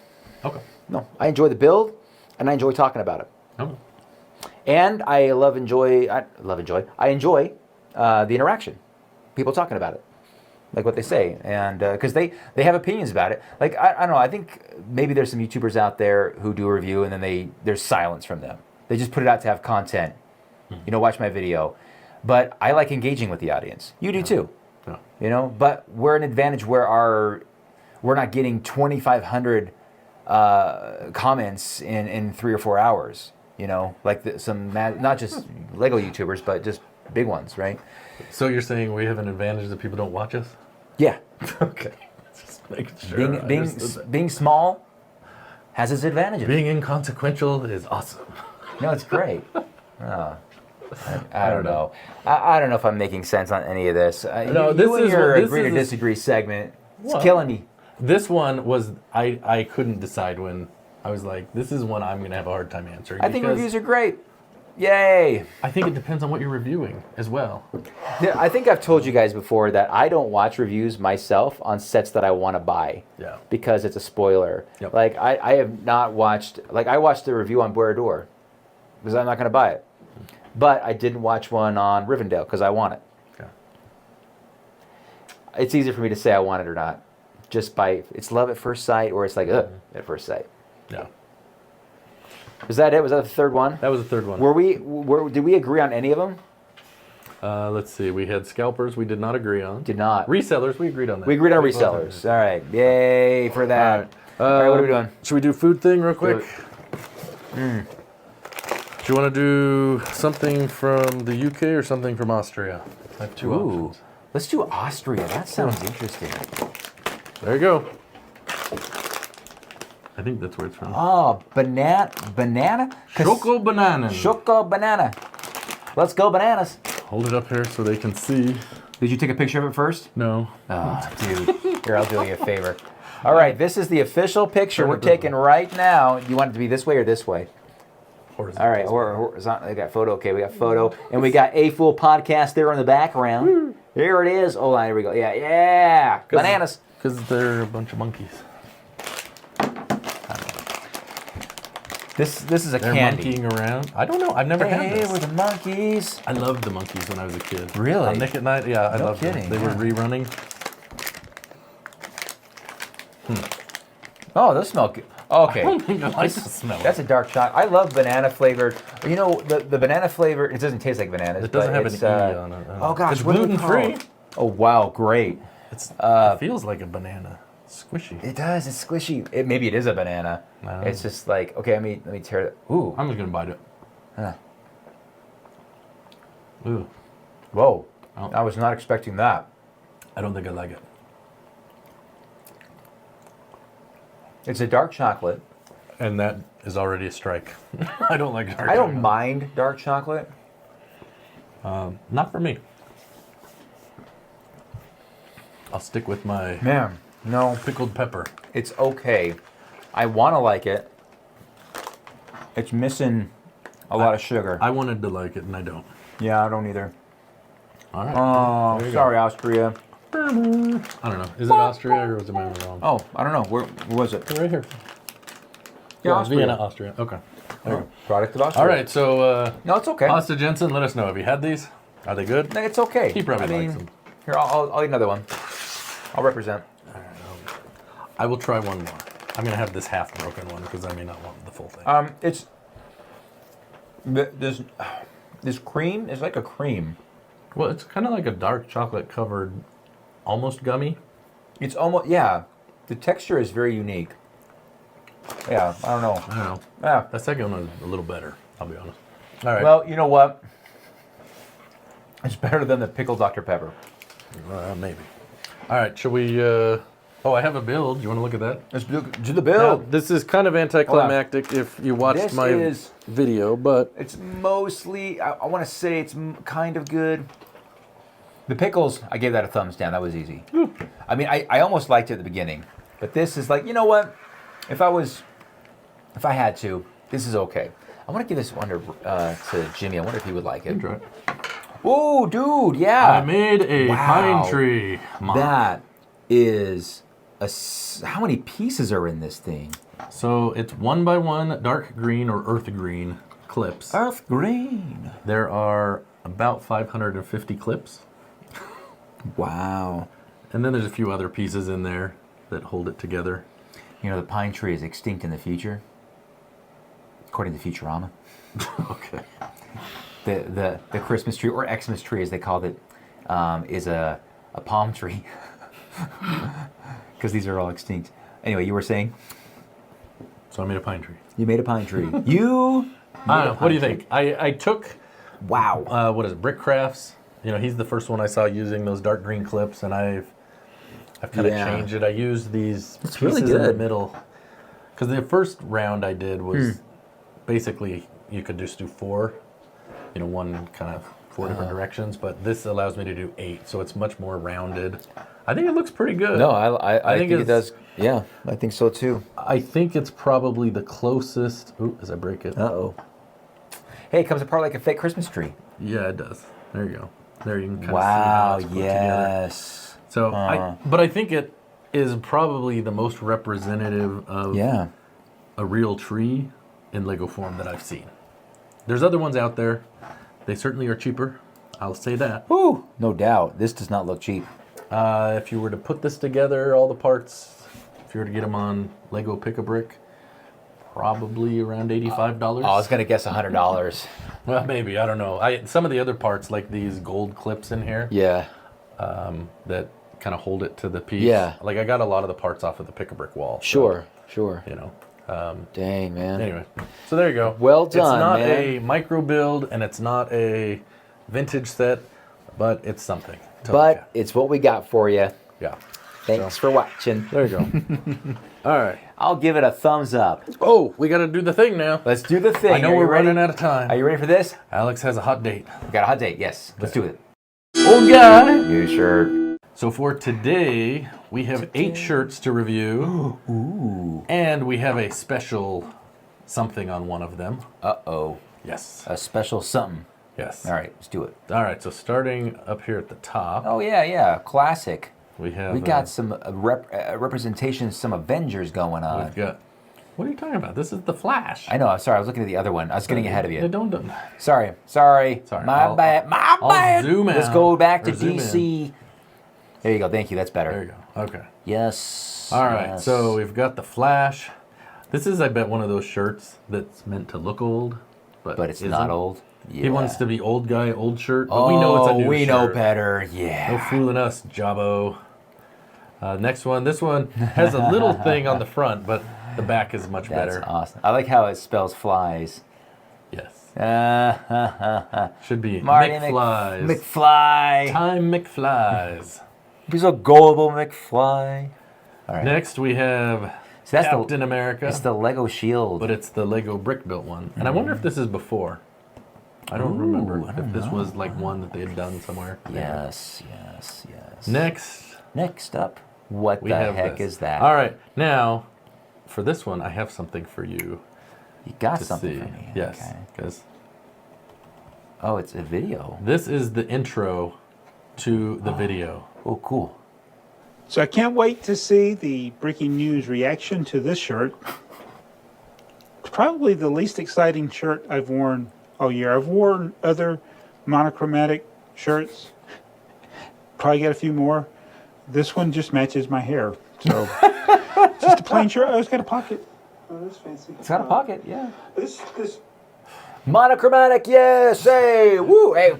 Okay. No. I enjoy the build and I enjoy talking about it. Okay. And I enjoy the interaction. People talking about it. Like what they say, and because they have opinions about it. Like I don't know. I think maybe there's some YouTubers out there who do a review and then there's silence from them. They just put it out to have content. Watch my video. But I like engaging with the audience. You do too. Yeah. But we're an advantage where we're not getting 2,500 comments in 3 or 4 hours. Like not just Lego YouTubers, but just big ones, right? So you're saying we have an advantage that people don't watch us? Yeah. Okay. Just making sure. Being small has its advantages. Being inconsequential is awesome. No, it's great. I don't know. I don't know if I'm making sense on any of this. No, this is your agree to disagree segment. It's killing me. This one was, I couldn't decide when. I was like, this is one I'm going to have a hard time answering. I think reviews are great. Yay! I think it depends on what you're reviewing as well. Yeah, I think I've told you guys before that I don't watch reviews myself on sets that I want to buy. Yeah. Because it's a spoiler. Yep. Like I have not watched. Like I watched the review on Borador because I'm not going to buy it, but I didn't watch one on Rivendell because I want it. Yeah. It's easy for me to say I want it or not, just by it's love at first sight or it's like at first sight. Yeah. Was that it? Was that the third one? That was the third one. Did we agree on any of them? Let's see. We had Scalpers. We did not agree on. Did not. Resellers. We agreed on that. We agreed on resellers. All right. Yay for that. All right, what are we doing? Should we do food thing real quick? Mm. Do you want to do something from the UK or something from Austria? I have two options. Let's do Austria. That sounds interesting. There you go. I think that's where it's from. Oh, banana? Choco banana. Choco banana. Let's go bananas. Hold it up here so they can see. Did you take a picture of it first? No. Oh, dude. Here, I'll do you a favor. All right, this is the official picture we're taking right now. You want it to be this way or this way? Horizontal. All right, horizontal. We got photo. Okay, we got photo. And we got A Fool Podcast there in the background. Here it is. Oh, there we go. Yeah. Bananas. Because they're a bunch of monkeys. This is a They're candy. monkeying around. I don't know. I've never had Hey, this. we're the monkeys. I loved the monkeys when I was a kid. Really? On Nick at Night? Yeah, I No loved kidding, them. They were rerunning. Oh, those smell good. Okay. I don't think I like the smell. That's a dark chocolate. I love banana flavored. You know, the banana flavor, it doesn't taste like bananas. It doesn't but have it's, an E on it. Oh, gosh. It's what are they gluten-free. called? Oh, wow. Great. It feels like a banana. Squishy. It does. It's squishy. Maybe it is a banana. No. It's just like, okay, let me tear it. Ooh. I'm just going to bite it. Huh. Ooh. Whoa. Oh. I was not expecting that. I don't think I like it. It's a dark chocolate. And that is already a strike. I don't like dark I don't chocolate. mind dark chocolate. Not for me. I'll stick with my Man, no. pickled pepper. It's okay. I want to like it. It's missing a lot of sugar. I wanted to like it, and I don't. Yeah, I don't either. All right. Oh, There you sorry, Austria. I don't know. Is it Austria or was it wrong? Oh, I don't know. Where was it? Right here. Yeah, Yeah, Austria. Vienna, Austria. Okay. There you go. Product of Austria. All right, so No, it's okay. Pasta Jensen, let us know. Have you had these? Are they good? It's okay. He probably I mean, likes them. Here, I'll eat another one. I'll represent. I will try one more. I'm going to have this half broken one because I may not want the full thing. It's this cream is like a cream. Well, it's kind of like a dark chocolate covered, almost gummy. It's almost The texture is very unique. Yeah, I don't know. I don't know. Yeah. That second one was a little better, I'll be honest. All right. Well, you know what? It's better than the pickled Dr. Pepper. Maybe. All right, shall we... Oh, I have a build. You want to look at that? Let's do the Now, build. this is kind of anticlimactic if you watched This my is- video, but It's mostly, I want to say it's kind of good. The pickles, I gave that a thumbs down. That was easy. I mean, I almost liked it at the beginning. But this is like, you know what? If I had to, this is okay. I want to give this one to Jimmy. I wonder if he would like it. try it. Ooh, dude, yeah. I made a Wow. pine tree mock. That is how many pieces are in this thing? So it's 1 by 1 dark green or earth green clips. Earth green. There are about 550 clips. Wow. And then there's a few other pieces in there that hold it together. You know, the pine tree is extinct in the future, according to Futurama. Okay. The Christmas tree, or Xmas tree as they called it, is a palm tree. Because these are all extinct. Anyway, you were saying? So I made a pine tree. You made a pine tree. You I don't know. What do you think? I took, Wow. what is it, Brick Crafts. You know, he's the first one I saw using those dark green clips, and I've kind of Yeah. changed it. I used these It's pieces really in the good. middle. Because the first round I did was basically, you could just do 4, you know, one kind of 4 different directions, but this allows me to do 8, so it's much more rounded. I think it looks pretty good. No, I think it it's- does. Yeah, I think so too. I think it's probably the closest. Ooh, as I break it. Uh-oh. Hey, it comes apart like a fake Christmas tree. Yeah, it does. There you go. There you can kind Wow, of see how it's put together. yes. So, but I think it is probably the most representative of Yeah. a real tree in Lego form that I've seen. There's other ones out there. They certainly are cheaper. I'll say that. Whew, no doubt. This does not look cheap. If you were to put this together, all the parts, if you were to get them on Lego Pick-a-Brick, probably around $85. I was gonna guess $100. Well, maybe, I don't know. Some of the other parts, like these gold clips in here, Yeah. that kind of hold it to the piece. Yeah. Like I got a lot of the parts off of the pick-a-brick wall. Sure. So, you know. Dang, man. Anyway, so there you go. Well done, It's not man. a micro build and it's not a vintage set, but it's something. to But look at. it's what we got for you. Yeah. Thanks for watching. There you go. All right. I'll give it a thumbs up. Oh, we got to do the thing now. Let's do the thing. I know Are you we're ready? running out of time. Are you ready for this? Alex has a hot date. We got a hot date. Yes. Let's do it. Old guy. New shirt. So for today, we have 8 shirts to review. Ooh. And we have a special something on one of them. Uh-oh. Yes. A special something. Yes. All right, let's do it. All right, so starting up here at the top, Oh, yeah. Classic. we have... We got some representation, some Avengers going on. We've got... What are you talking about? This is the Flash. I know. I'm sorry. I was looking at the other one. I was getting ahead of you. Don't. Sorry. Sorry, My bad. My I'll bad. zoom Let's out, go back to or zoom DC. There you go. Thank you. That's better. There you go. Okay. Yes. All right, yes. so we've got the Flash. This is, I bet, one of those shirts that's meant to look old, but But it's isn't. not old. Yeah. He wants to be old guy, old shirt, but we know it's a new we shirt. know better. No Yeah. fooling us, Jabbo. Next one. This one has a little thing on the front, but the back is much That's better. awesome. I like how it spells flies. Yes. Should be Marty McFlies. McFly. Time McFlies. Be so gullible, McFly. All right. Next we have So that's Captain America, It's the Lego shield. but it's the Lego brick built one. And I wonder if this is before. I don't remember if this was like one that they had done somewhere. Yes. Next, up, what we the have heck this. is that? All right, now for this one, I have something for you You got to something see. for me. Yes, Okay. because Oh, it's a video. this is the intro to the video. Oh, cool. So I can't wait to see the breaking news reaction to this shirt. It's probably the least exciting shirt I've worn all year. I've worn other monochromatic shirts. Probably got a few more. This one just matches my hair. So just a plain shirt. Oh, it's got a pocket. Oh, that's fancy. It's got a pocket, yeah. This Monochromatic, yes, hey, woo, hey,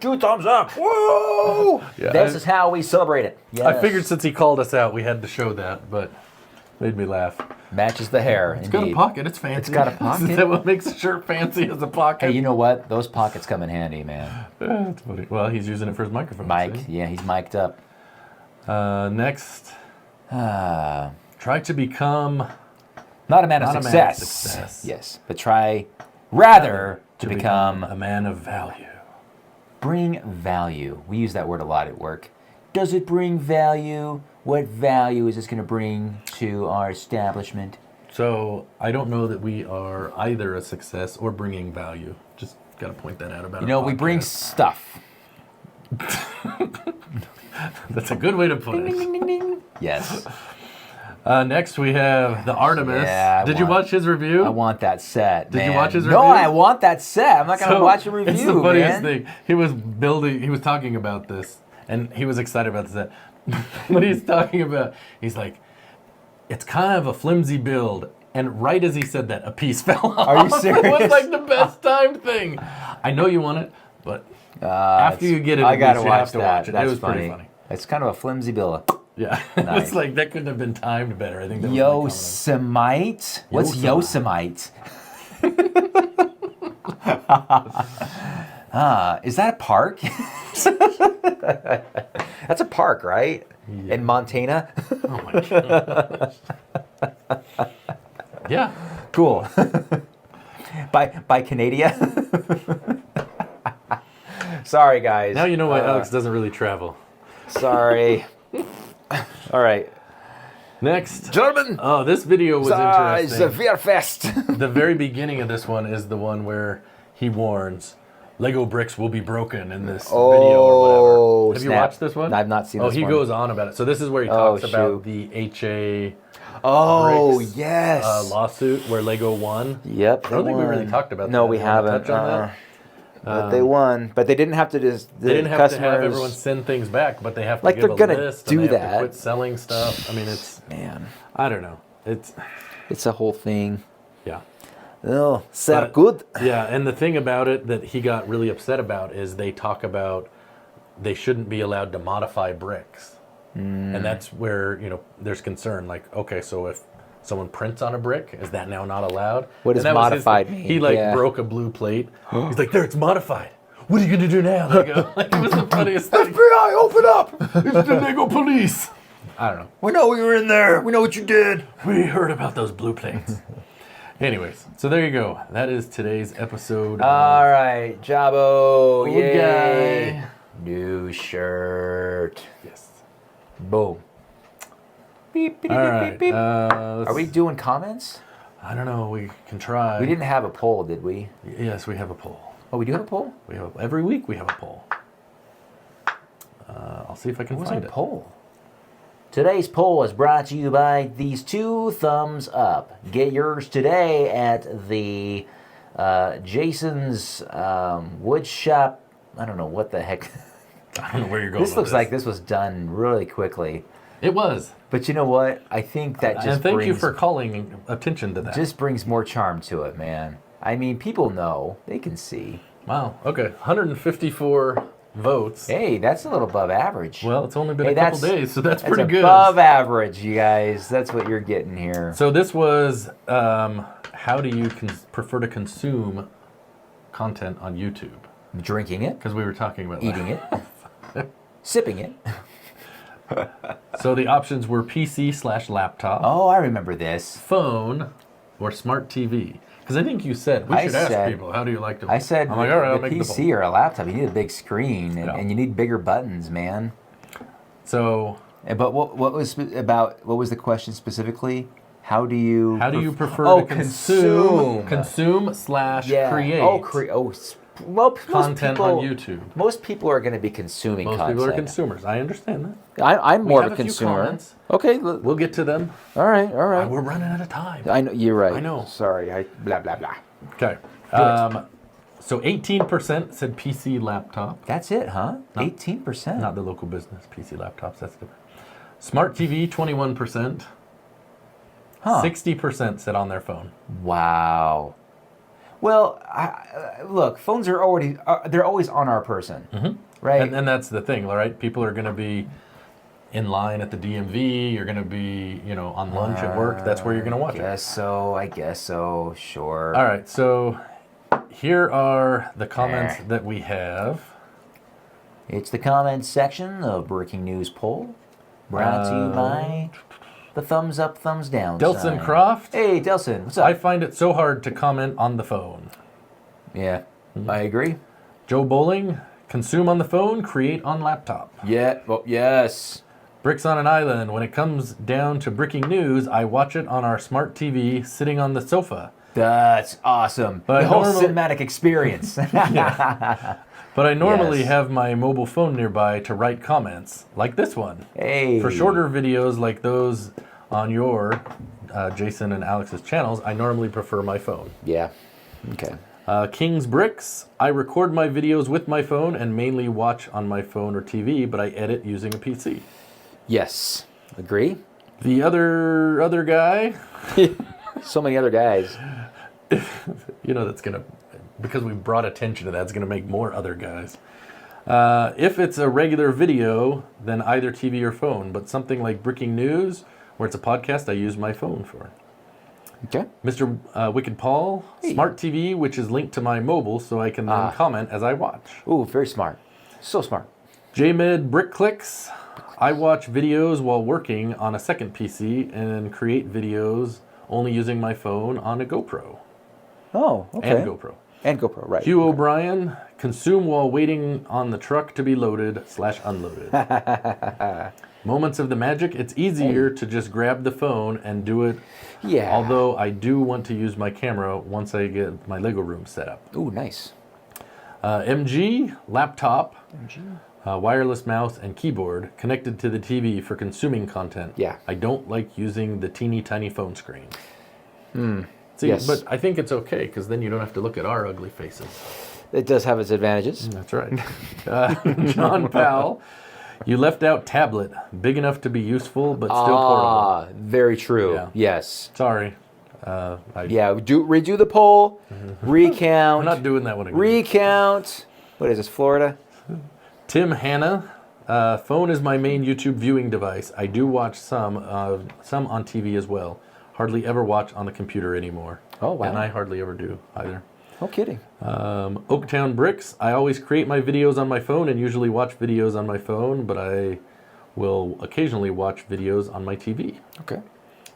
2 thumbs up, woo! Yeah, This is how we celebrate it. Yes. I figured since he called us out, we had to show that, but made me laugh. Matches the hair, It's got a pocket. It's fancy. It's got a pocket? Is that what makes a shirt fancy? Is a pocket? Hey, you know what? Those pockets come in handy, man. That's funny. Well, he's using it for his microphone. Mike, see? yeah, he's mic'd up. Next, Ah, try to become not a man of Not a man of success. success. Yes, but try rather to become a man of value. bring value. We use that word a lot at work. Does it bring value? What value is this going to bring to our establishment? So I don't know that we are either a success or bringing value. Just got to point that out about. You know, our we bring podcast. stuff. That's a good way to put it. Yes. Next we have the Artemis. Yeah, Did you watch his review? I want that set. Did you man. watch his No, review? I want that set. I'm not going to watch a review, It's the funniest man. thing. He was talking about this, and he was excited about the set. What he's talking about, he's like, it's kind of a flimsy build. And right as he said that, a piece fell off. Are you It serious? was like the best timed thing. I know you want it, but after you get it, I at got to least you watch have to that. watch it. That's It was pretty funny. It's kind of a flimsy bill. Yeah, Nice. it's like that couldn't have been timed better. I think that was Yosemite? What's Yosemite? Is that a park? That's a park, right? Yeah. In Montana? Oh my god. Yeah. Cool. by Canada? Sorry, guys. Now you know why Alex doesn't really travel. Sorry. All right. Next. Gentlemen, Oh, this video was interesting. Veerfest. The very beginning of this one is the one where he warns Lego bricks will be broken in this video or whatever. Have you snap. watched this one? I've not seen Oh, this he one. goes on about it. So this is where he Oh, talks about shoot. the HA Oh, bricks, yes. lawsuit where Lego won. Yep. I don't think we really talked about that. No, we Do you wanna haven't. touch on that? But they won. But they didn't have to just. They didn't have to have everyone send things back, but they have to Like, give they're a gonna list. do and they have that. to quit selling stuff. I mean, it's. Man, I don't know. It's. it's a whole thing. Yeah. Oh, sehr But- good. Yeah, and the thing about it that he got really upset about is they talk about they shouldn't be allowed to modify bricks. And that's where, there's concern. Like, okay, so if someone prints on a brick, is that now not allowed? What does And that was modified mean? He Yeah. broke a blue plate. He's like, there, it's modified. What are you going to do now? Like, it was the funniest thing. FBI, open up! It's the Lego police. I don't know. We know you were in there. We know what you did. We heard about those blue plates. Anyways, so there you go. That is today's episode. All right, Jabo. Old Yay. guy. New shirt. Yes. Boom. Beep, beep, All beep, right. beep, beep. Let's- Are we doing comments? I don't know. We can try. We didn't have a poll, did we? Yes, we have a poll. Oh, we do have a poll? Every week we have a poll. I'll see if I can What was find our it. poll? Today's poll is brought to you by these 2 thumbs up. Get yours today at the Jason's wood shop. I don't know what the heck. I don't know where you're going. This looks like this was done really quickly. It was. But you know what? I think that just And thank you brings, for calling attention to that. just brings more charm to it, man. I mean, people know. They can see. Wow. Okay. 154 votes. Hey, that's a little above average. Well, it's only been Hey, a couple that's- days, so that's That's pretty good. above average, you guys. That's what you're getting here. So this was how do you prefer to consume content on YouTube? Drinking it, Because we were talking about eating that. it, sipping it. So the options were PC/laptop, Oh, I remember this. phone, or smart TV. Because I think you said we I should ask said- people, how do you like to? I said I'm like, all right, I'll the make the PC poll. or a laptop, you need a big screen and, Yeah. and you need bigger buttons, man. So But what was the question specifically? How do you prefer Oh, to consume yeah. create Well, content on YouTube? Most people are going to be consuming Most content. people are consumers. I understand that. I'm more have of a a few consumer. comments. Okay, We'll get to them. all right, all right. We're running out of time. I know you're right. I know. Sorry, blah blah blah. Okay. So 18% said PC laptop. That's it, huh? 18%. Not the local business PC laptops. That's different. Smart TV 21%. Huh. 60% said on their phone. Wow. Well, look, phones are they're always on our person, right? And that's the thing, right? People are going to be in line at the DMV. You're going to be, on lunch at work. That's where you're going to watch it. I guess so. Sure. All right. So here are the comments that we have. It's the comments section of Breaking News Poll, brought to you by the thumbs up, thumbs down. Delson sign. Croft. Hey, Delson, what's up? I find it so hard to comment on the phone. Yeah, I agree. Joe Bowling, consume on the phone, create on laptop. Yeah. Well, yes. Bricks on an Island, when it comes down to breaking news, I watch it on our smart TV sitting on the sofa. That's awesome. But the whole normal- cinematic experience. But I normally Yes. have my mobile phone nearby to write comments, like this one. Hey. For shorter videos like those on your, Jason and Alex's channels, I normally prefer my phone. Yeah. Okay. King's Bricks, I record my videos with my phone and mainly watch on my phone or TV, but I edit using a PC. Yes. Agree. The other guy, So many other guys. that's going to, because we brought attention to that, it's going to make more other guys. If it's a regular video, then either TV or phone, but something like breaking news, where it's a podcast, I use my phone for. Okay. Mr. Wicked Paul, smart TV, which is linked to my mobile, so I can then comment as I watch. Ooh, very smart. So smart. JMed Brick Clicks, I watch videos while working on a second PC and create videos only using my phone on a GoPro. Oh, okay. And GoPro. And GoPro, right. Hugh O'Brien, consume while waiting on the truck to be loaded/unloaded. Moments of the magic, it's easier to just grab the phone and do it. Yeah. Although I do want to use my camera once I get my Lego room set up. Ooh, nice. MG, laptop, wireless mouse and keyboard connected to the TV for consuming content. Yeah. I don't like using the teeny tiny phone screen. See, Yes. but I think it's okay because then you don't have to look at our ugly faces. It does have its advantages. That's right. John Powell, you left out tablet, big enough to be useful but still portable. Very true. Yeah. Yes. Sorry. Redo the poll. Recount. I'm not doing that one again. Recount. What is this, Florida? Tim Hanna. Phone is my main YouTube viewing device. I do watch some on TV as well. Hardly ever watch on the computer anymore. Oh, wow. And I hardly ever do either. No kidding. Oaktown Bricks. I always create my videos on my phone and usually watch videos on my phone, but I will occasionally watch videos on my TV. Okay.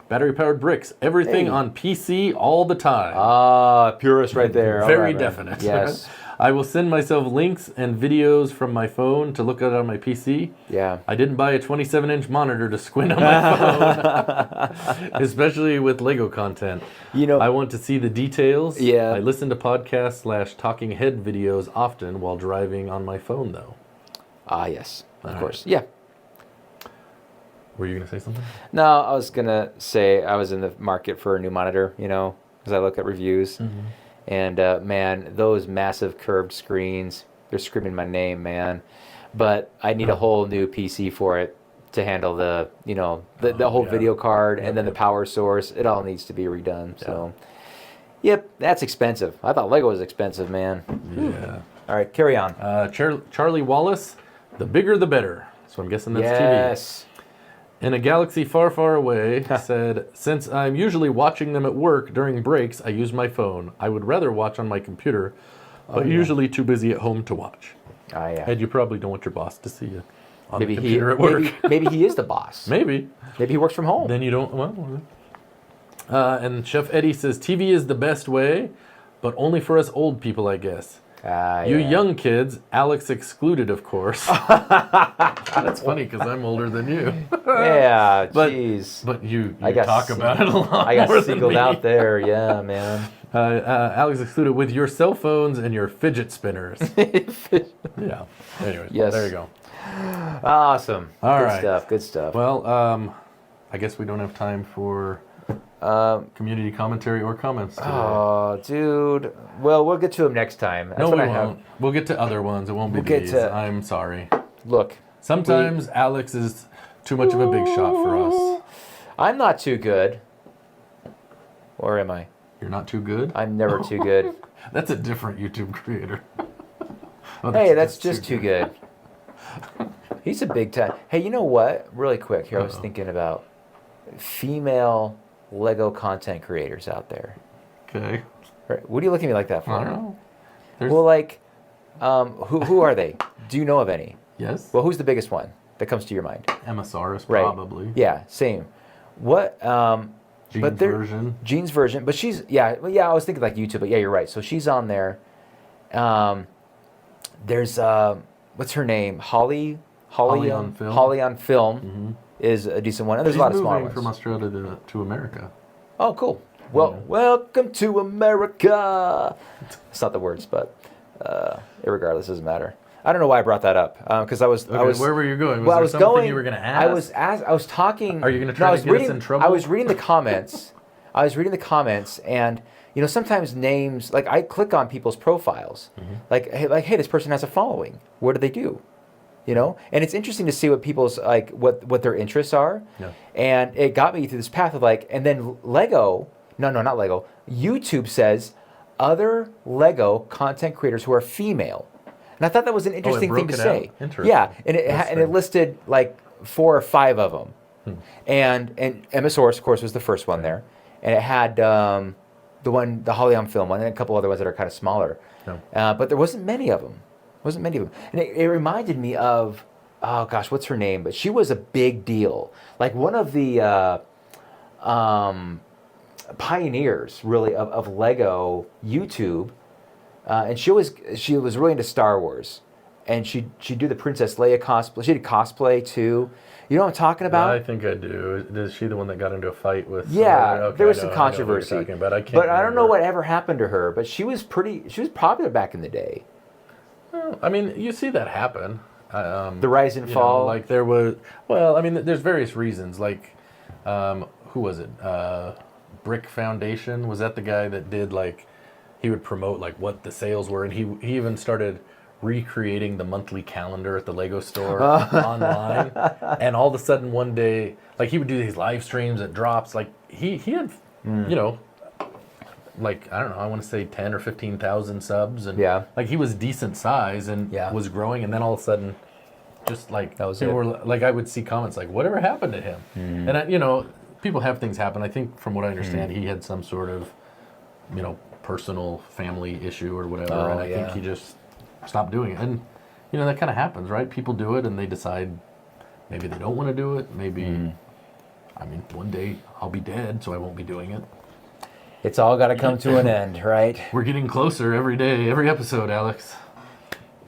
Battery Powered Bricks. Everything on PC all the time. Purist right there. Very definite. Yes. I will send myself links and videos from my phone to look at on my PC. Yeah. I didn't buy a 27-inch monitor to squint on my phone, especially with Lego content. I want to see the details. Yeah. I listen to podcasts / talking head videos often while driving on my phone, though. Yes. Of course. Right. Yeah. Were you going to say something? No, I was going to say I was in the market for a new monitor, because I look at reviews. Mm-hmm. And, man, those massive curved screens, they're screaming my name, man. But I need a whole new PC for it to handle the whole video card and then the power source. It all needs to be redone. So, yep, that's expensive. I thought Lego was expensive, man. Yeah. All right, carry on. Charlie Wallace, the bigger the better. So I'm guessing that's TV. Yes. In a galaxy far, far away, said, since I'm usually watching them at work during breaks, I use my phone. I would rather watch on my computer, but usually too busy at home to watch. Yeah. And you probably don't want your boss to see you on the computer at work. Maybe he is the boss. Maybe he works from home. Then you don't, and Chef Eddie says, TV is the best way, but only for us old people, I guess. You young kids, Alex excluded, of course. That's funny because I'm older than you. Yeah, jeez. But you talk about it a lot. I got more singled out there, yeah, man. Alex excluded with your cell phones and your fidget spinners. Yeah. Anyways, yes. There you go. Awesome. All right. Good stuff. Well, I guess we don't have time for community commentary or comments today. Oh, dude. Well, we'll get to them next time. That's no, we what won't. We'll get to other ones. It won't be these. I'm sorry. Look. Sometimes Alex is too much of a big shot for us. I'm not too good. Or am I? You're not too good? I'm never too good. That's a different YouTube creator. That's just too good. He's a big time. Hey, you know what? Really quick here, I was thinking about female Lego content creators out there. Okay. Right. What are you looking at me like that for? I don't know. Well, who are they? Do you know of any? Yes. Well, who's the biggest one that comes to your mind? MSRs, right. probably. Yeah, same. What? Jean's version, but she's I was thinking like YouTube, but yeah, you're right. So she's on there. There's what's her name? Holly on Film. Holly on Film is a decent one. And there's a lot of smaller ones. From Australia to America. Oh, cool. Well, welcome to America. It's not the words, but irregardless, doesn't matter. I don't know why I brought that up because I was. Where were you going? Was there something you were going to ask? I was talking. Are you going to try to get us in trouble? I was reading the comments. And sometimes names, like I click on people's profiles, like hey, this person has a following. What do they do? And it's interesting to see what people's what their interests are. Yeah. And it got me through this path of and then not Lego. YouTube says other Lego content creators who are female. And I thought that was an interesting thing to say. Yeah, and it listed 4 or 5 of them. And Emma Source, of course, was the first one there. And it had the Holly on Film one, and a couple other ones that are kind of smaller. Yeah. But there wasn't many of them. And it reminded me of, oh gosh, what's her name? But she was a big deal. Like one of the pioneers, really, of Lego YouTube. And she was really into Star Wars. And she'd do the Princess Leia cosplay. She did cosplay too. You know what I'm talking about? I think I do. Is she the one that got into a fight with? Yeah, there was some controversy. I can't I don't know what ever happened to her. But she was popular back in the day. Well, I mean, you see that happen. The rise and fall. There was. Well, I mean, there's various reasons. Who was it? Brick Foundation, was that the guy that did he would promote what the sales were, and he even started recreating the monthly calendar at the Lego store online. And all of a sudden one day, he would do these live streams at drops. He had like, I don't know, I want to say 10 or 15,000 subs. And Yeah. like he was decent size and Yeah. was growing. And then all of a sudden, just like, That was people it. were like, I would see comments like, whatever happened to him? Mm-hmm. And, you know, people have things happen. I think from what I understand, he had some sort of, you know, personal family issue or whatever. Oh, and I think he just stopped doing it. And, you know, that kind of happens, right? People do it and they decide maybe they don't want to do it. Maybe, I mean, one day I'll be dead, so I won't be doing it. It's all got to come to an end, right? We're getting closer every day, every episode, Alex.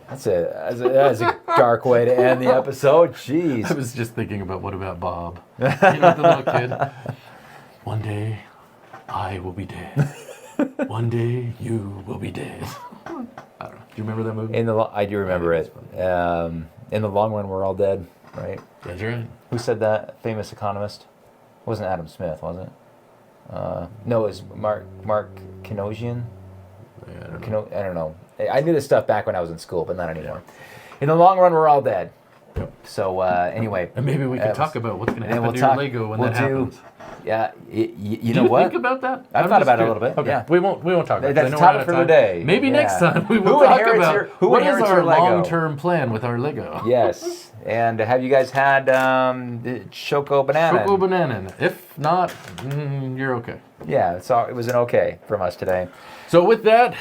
That's a dark way to end the episode. Jeez. I was just thinking about what about Bob? You know, the little kid. One day I will be dead. One day you will be dead. I don't know. Do you remember that movie? I do remember it. In the long run, we're all dead, right? That's right. Who said that? Famous economist. It wasn't Adam Smith, was it? No, it was Mark Kinosian. Yeah, I don't know. I knew this stuff back when I was in school, but not anymore. In the long run, we're all dead. Yep. So anyway, And maybe we can talk about what's going to and then happen we'll to talk- your Lego when we'll that do- happens. yeah, you Do know you what? think about that? I've I'm thought just about it a curious. little bit, Okay, yeah. we won't talk about it. 'cause That's I know the we're out topic of for time. today. Maybe Yeah. next time we will Who talk inherits about who what is inherits our your Lego? long-term plan with our Lego. Yes. And have you guys had the Choco Banana? Choco banana. If not, you're okay. Yeah, it was an okay from us today. So with that,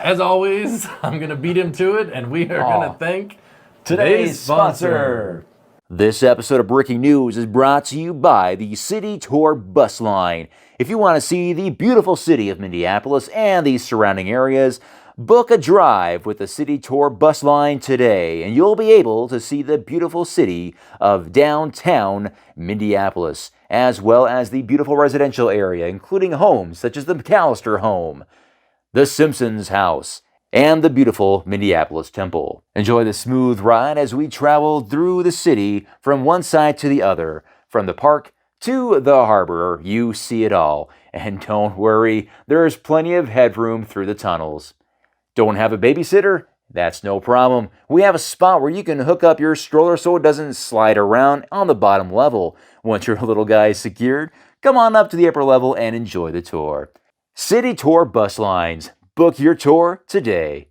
as always, I'm going to beat him to it, and we are going to thank today's sponsor. This episode of Breaking News is brought to you by the City Tour Bus Line. If you want to see the beautiful city of Minneapolis and the surrounding areas, book a drive with the City Tour Bus Line today, and you'll be able to see the beautiful city of downtown Minneapolis, as well as the beautiful residential area, including homes such as the McAllister home, the Simpsons house, and the beautiful Minneapolis Temple. Enjoy the smooth ride as we travel through the city from one side to the other, from the park to the harbor. You see it all. And don't worry, there's plenty of headroom through the tunnels. Don't have a babysitter? That's no problem. We have a spot where you can hook up your stroller so it doesn't slide around on the bottom level. Once your little guy is secured, come on up to the upper level and enjoy the tour. City Tour Bus Lines. Book your tour today.